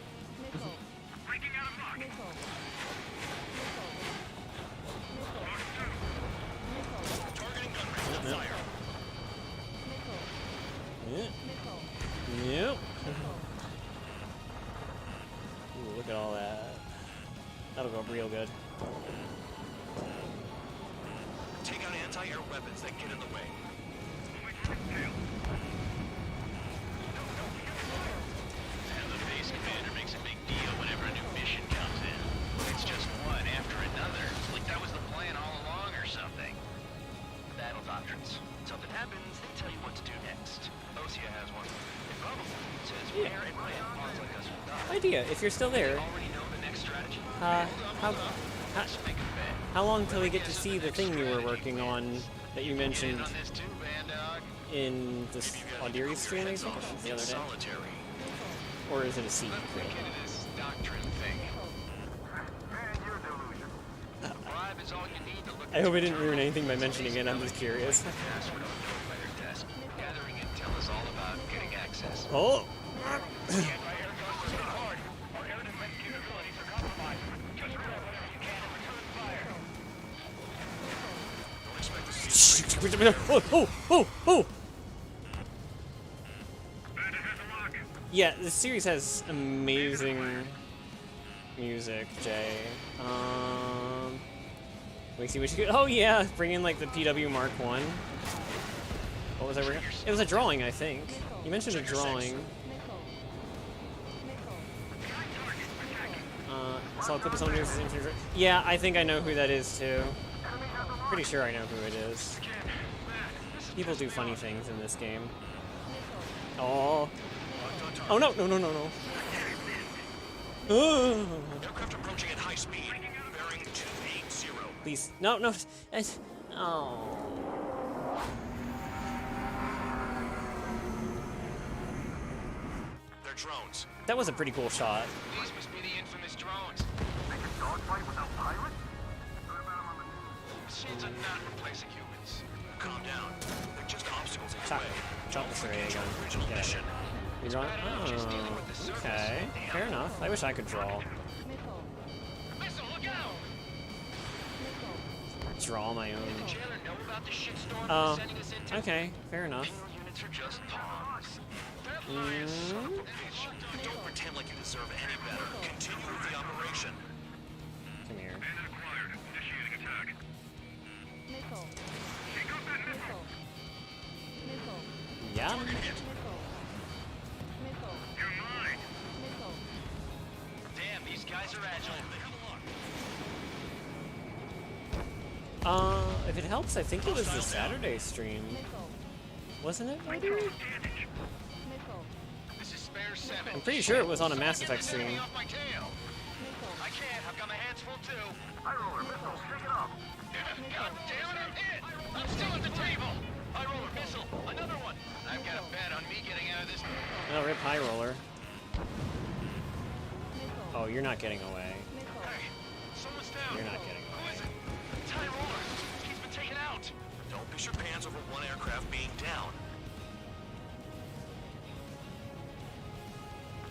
Yep. Ooh, look at all that. That'll go real good. Take out anti-air weapons that get in the way. And the base commander makes a big deal whenever a new mission comes in. It's just one after another. Like that was the plan all along or something. Battle doctrines. Something happens, they tell you what to do next. Osea has one. It probably says where and when pawns like us will die. Idea, if you're still there. Already know the next strategy? How long till we get to see the thing you were working on that you mentioned in this Audiri stream I think the other day? Or is it a secret? This doctrine thing. Bribe is all you need to look. I hope I didn't ruin anything by mentioning it, I'm just curious. Gathering intel is all about getting access. Oh! Oh! Yeah, this series has amazing music, Jay. We see what you could. Oh yeah, bring in like the PW Mark 1. What was I working? It was a drawing, I think. You mentioned a drawing. So I'll clip this on here. Yeah, I think I know who that is too. Pretty sure I know who it is. People do funny things in this game. Oh. Oh no, no, no, no, no. Oh. Aircraft approaching at high speed. Bearing 280. Please. No, no. Oh. They're drones. That was a pretty cool shot. These must be the infamous drones. They can dogfight without pilots? Machines are not replacing humans. Calm down. They're just obstacles in the way. Chop the ray again. Original mission. You draw? Oh, okay. Fair enough. I wish I could draw. Missile, look out! draw my own. Did the jailer know about the shitstorm Oh, sending us into? okay, fair enough. Penal units are just pawns. That lying son of a bitch. Don't pretend like you deserve any better. Continue with the operation. Come here. Bandit acquired. Initiating attack. Nickel. Take out that missile. Nickel. Yeah. Nickel. Nickel. You're mine. Nickel. Damn, these guys are agile. If it helps, I think it was the Saturday stream. Wasn't it? Nickel. This is Spare 7. I'm pretty sure it was on a Mass Effect Get the enemy stream. off my tail. I can't. I've got my hands full too. High roller missile, take it off. God damn it, I'm hit. I'm still at the table. High roller missile. Another one. I've got a bet on me getting out of this. Oh, rip High Roller. Oh, you're not getting away. Hey, someone's down. You're not getting Who away. is it? It's High roller. He's been taken out. Don't piss your pants over one aircraft being down.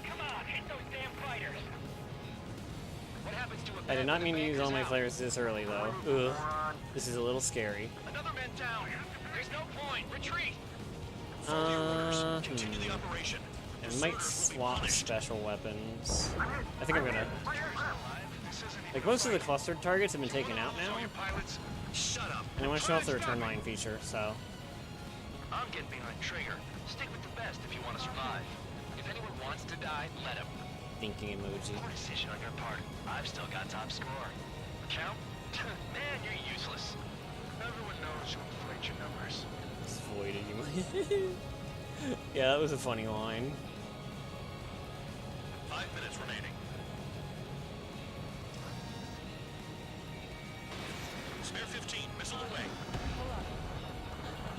Come on, hit those damn fighters. What happens to a I did not mean to use all my out? flares this early, though. Ugh. This is a little scary. Another man down. There's no point. Retreat. Continue the operation. I might swap special weapons. I think I'm gonna. Like, most of the clustered targets have been taken out now. Shut up. And I want to show off the return line feature, so. I'm getting behind trigger. Stick with the best if you want to survive. If anyone wants to die, let him. Thinking emoji. Poor decision on your part. I've still got top score. Count? Man, you're useless. Everyone knows you inflate your numbers. It's voided, you might. Yeah, that was a funny line. 5 minutes remaining. Spare 15, missile away.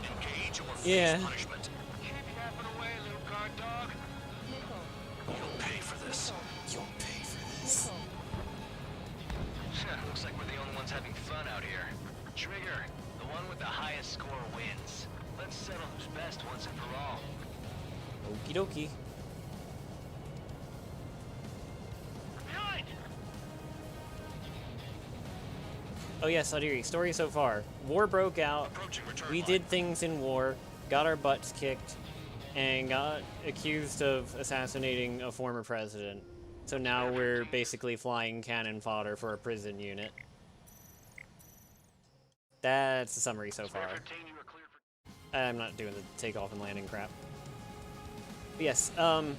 Engage or face punishment. Keep yapping away, little guard dog. You'll pay for this. You'll pay for this. Looks like we're the only ones having fun out here. Trigger, the one with the highest score wins. Let's settle who's best once and for all. Okie dokie. Behind! Oh yes, Adiri, story so far. War broke out. We did things in war, got our butts kicked, and got accused of assassinating a former president. So now we're basically flying cannon fodder for a prison unit. That's the summary so far. I'm not doing the takeoff and landing crap. But yes, the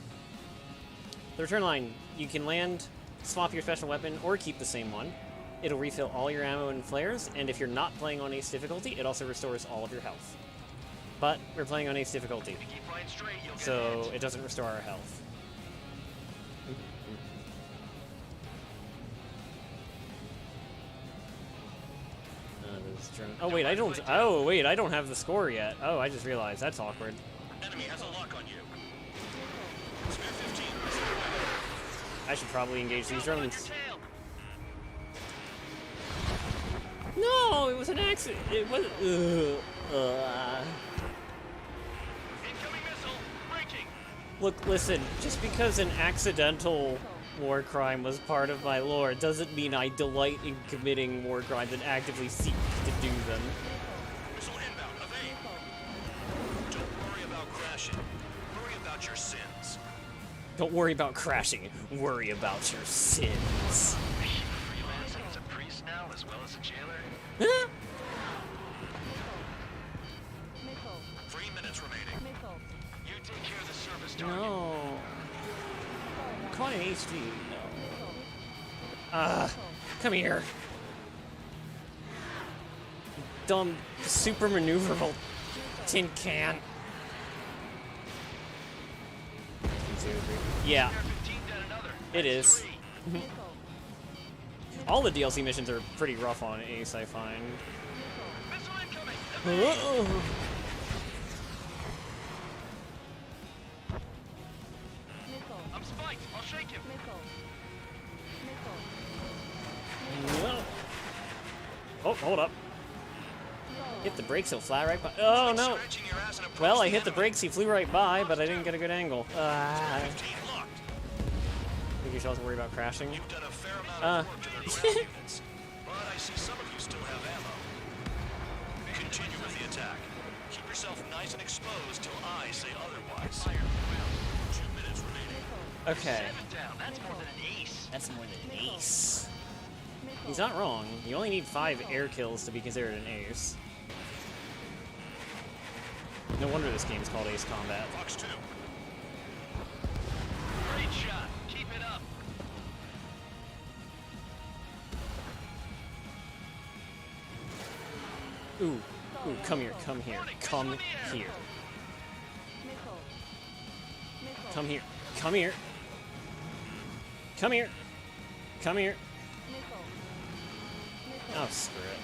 return line, you can land, swap your special weapon, or keep the same one. It'll refill all your ammo and flares, and if you're not playing on ace difficulty, it also restores all of your health. But we're playing on ace difficulty, so it doesn't restore our health. Oh wait, I don't. Oh wait, I don't have the score yet. Oh, I just realized that's awkward. Enemy has a lock on you. I should probably engage these drones. No, it was an accident. It was. Look, listen. Just because an accidental war crime was part of my lore doesn't mean I delight in committing war crimes and actively seek to do them. Missile inbound. Evade. Don't worry about crashing. Worry about your sins. Don't worry about crashing. Worry about your sins. Freelancing as a priest now, as well as a jailer? 3 minutes remaining. You take care of the service target. No. Caught an HD. No. Come here. Dumb, super maneuverable tin can. Yeah. It is. All the DLC missions are pretty rough on Ace, I find. I'm spiked. I'll shake him. Oh, hold up. Hit the brakes, he'll fly right by. Oh no! Well, I hit the brakes, he flew right by, but I didn't get a good angle. I think you should also worry about crashing. You've done a fair amount of work to their ground units, but I see some of you still have ammo. Continue with the attack. Keep yourself nice and exposed till I say otherwise. 2 minutes remaining. Okay. 7 down. That's more than an ace. That's more than an ace. He's not wrong. You only need 5 air kills to be considered an ace. No wonder this game's called Ace Combat. Fox 2. Great shot. Keep it up. Ooh, come here, come here, come here. Come here, come here. Come here. Come here. Oh, screw it.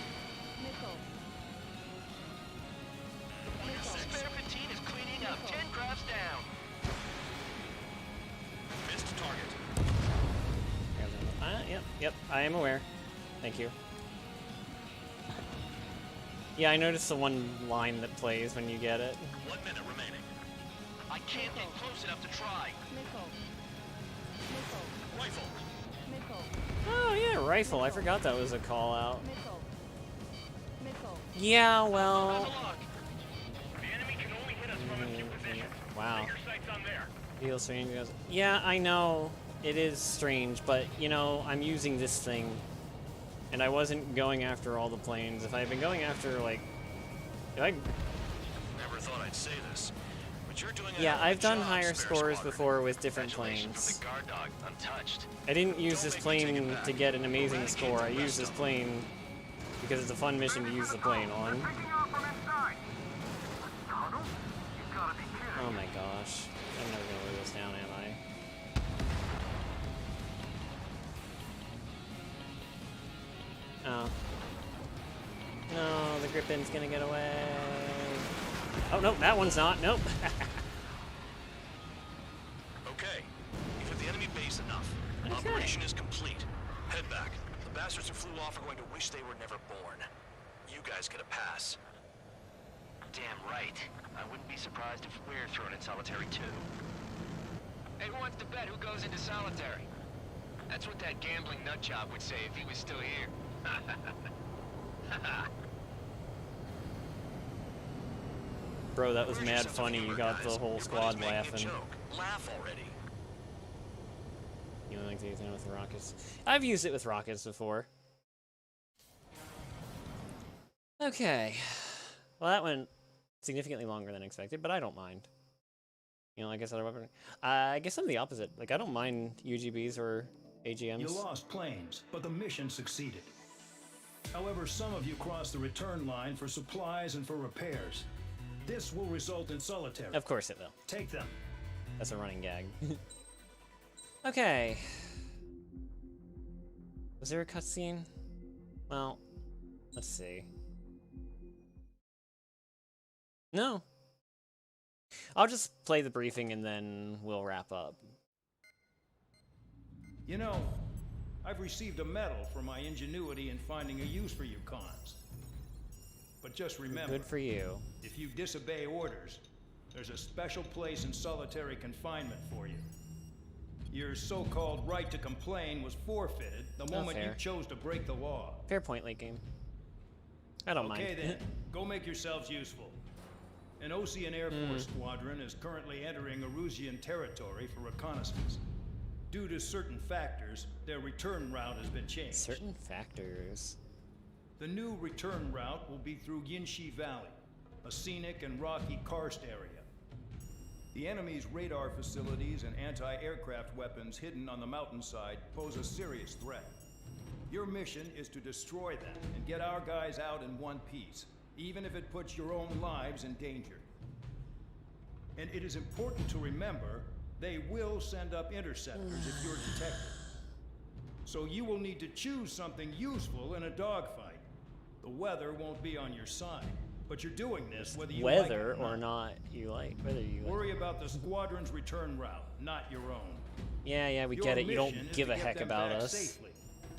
Spare 15 is cleaning up. 10 crafts down. Missed target. Yep, I am aware. Thank you. Yeah, I noticed the one line that plays when you get it. 1 minute remaining. I can't get close enough to try. Rifle. Oh yeah, rifle. I forgot that was a call out. Yeah, well. The enemy can only hit us from a few positions. Wow. Your sights on there. Feels strange. Yeah, I know. It is strange, but you know, I'm using this thing. And I wasn't going after all the planes. If I had been going after, like... Never thought I'd say this, but you're doing yeah, I've done higher scores before with different planes. Guard dog, untouched. I didn't use this plane to get an amazing score. I used this plane because it's a fun mission to use the plane on. Oh my gosh. I'm never gonna live this down, am I? Oh. No, the Grippen's gonna get away. Oh, no, that one's not. Nope. Okay. You've hit the enemy base enough. Okay. Operation is complete. Head back. The bastards who flew off are going to wish they were never born. You guys get a pass. Damn right. I wouldn't be surprised if we're thrown in solitary too. Hey, who wants to bet who goes into solitary? That's what that gambling nutjob would say if he was still here. Bro, that was mad funny. You got the whole squad laughing. Laugh already. You don't like to use it with rockets? I've used it with rockets before. Okay. Well, that went significantly longer than expected, but I don't mind. You know, like I said, I guess I'm the opposite. Like, I don't mind UGBs or AGMs. You lost planes, but the mission succeeded. However, some of you crossed the return line for supplies and for repairs. This will result in solitary. Of course it will. Take them. That's a running gag. Okay. Was there a cutscene? Well, let's see. No. I'll just play the briefing and then we'll wrap up. You know, I've received a medal for my ingenuity in finding a use for you cons. But just remember, good for you. If you disobey orders, there's a special place in solitary confinement for you. Your so-called right to complain was forfeited the moment you chose to break the law. Fair point, late game. I don't mind. Okay then, go make yourselves useful. An Osean Air Force squadron is currently entering Erusian territory for reconnaissance. Due to certain factors, their return route has been changed. Certain factors? The new return route will be through Yinshi Valley, a scenic and rocky karst area. The enemy's radar facilities and anti-aircraft weapons hidden on the mountainside pose a serious threat. Your mission is to destroy them and get our guys out in one piece, even if it puts your own lives in danger. And it is important to remember, they will send up interceptors if you're detected. So you will need to choose something useful in a dogfight. The weather won't be on your side, but you're doing this whether you like it or not. Worry about the squadron's return route, not your own. Yeah, we get it. You don't give a heck about us. Safely,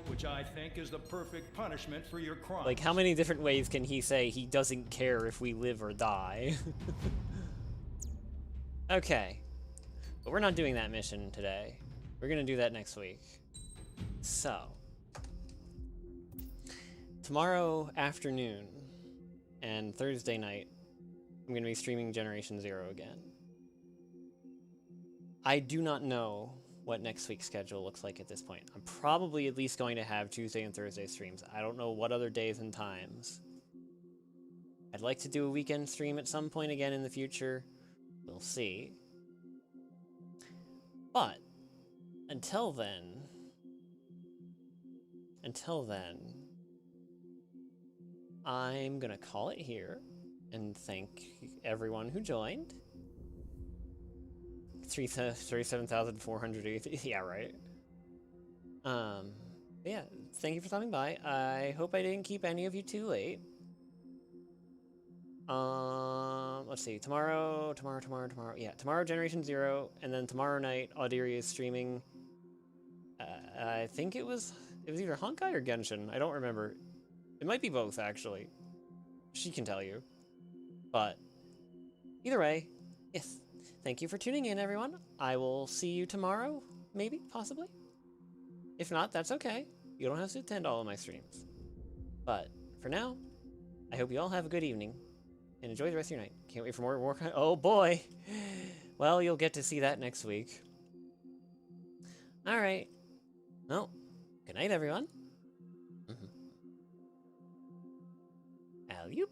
which I think is the perfect punishment for your crime. Like, how many different ways can he say he doesn't care if we live or die? Okay. But we're not doing that mission today. We're gonna do that next week. So, tomorrow afternoon, And Thursday night, I'm going to be streaming Generation Zero again. I do not know what next week's schedule looks like at this point. I'm probably at least going to have Tuesday and Thursday streams. I don't know what other days and times. I'd like to do a weekend stream at some point again in the future. We'll see. But until then, I'm gonna call it here and thank everyone who joined. 37,400. Yeah, right. Yeah, thank you for stopping by. I hope I didn't keep any of you too late. Let's see. Tomorrow. Yeah, tomorrow Generation Zero, and then tomorrow night Audiri is streaming. I think it was either Honkai or Genshin. I don't remember. It might be both, actually. She can tell you. But either way, yes. Thank you for tuning in, everyone. I will see you tomorrow, maybe, possibly. If not, that's okay. You don't have to attend all of my streams. But for now, I hope you all have a good evening and enjoy the rest of your night. Can't wait for more Warcraft. Oh boy! Well, you'll get to see that next week. Alright. Well, good night, everyone. Alley-oop.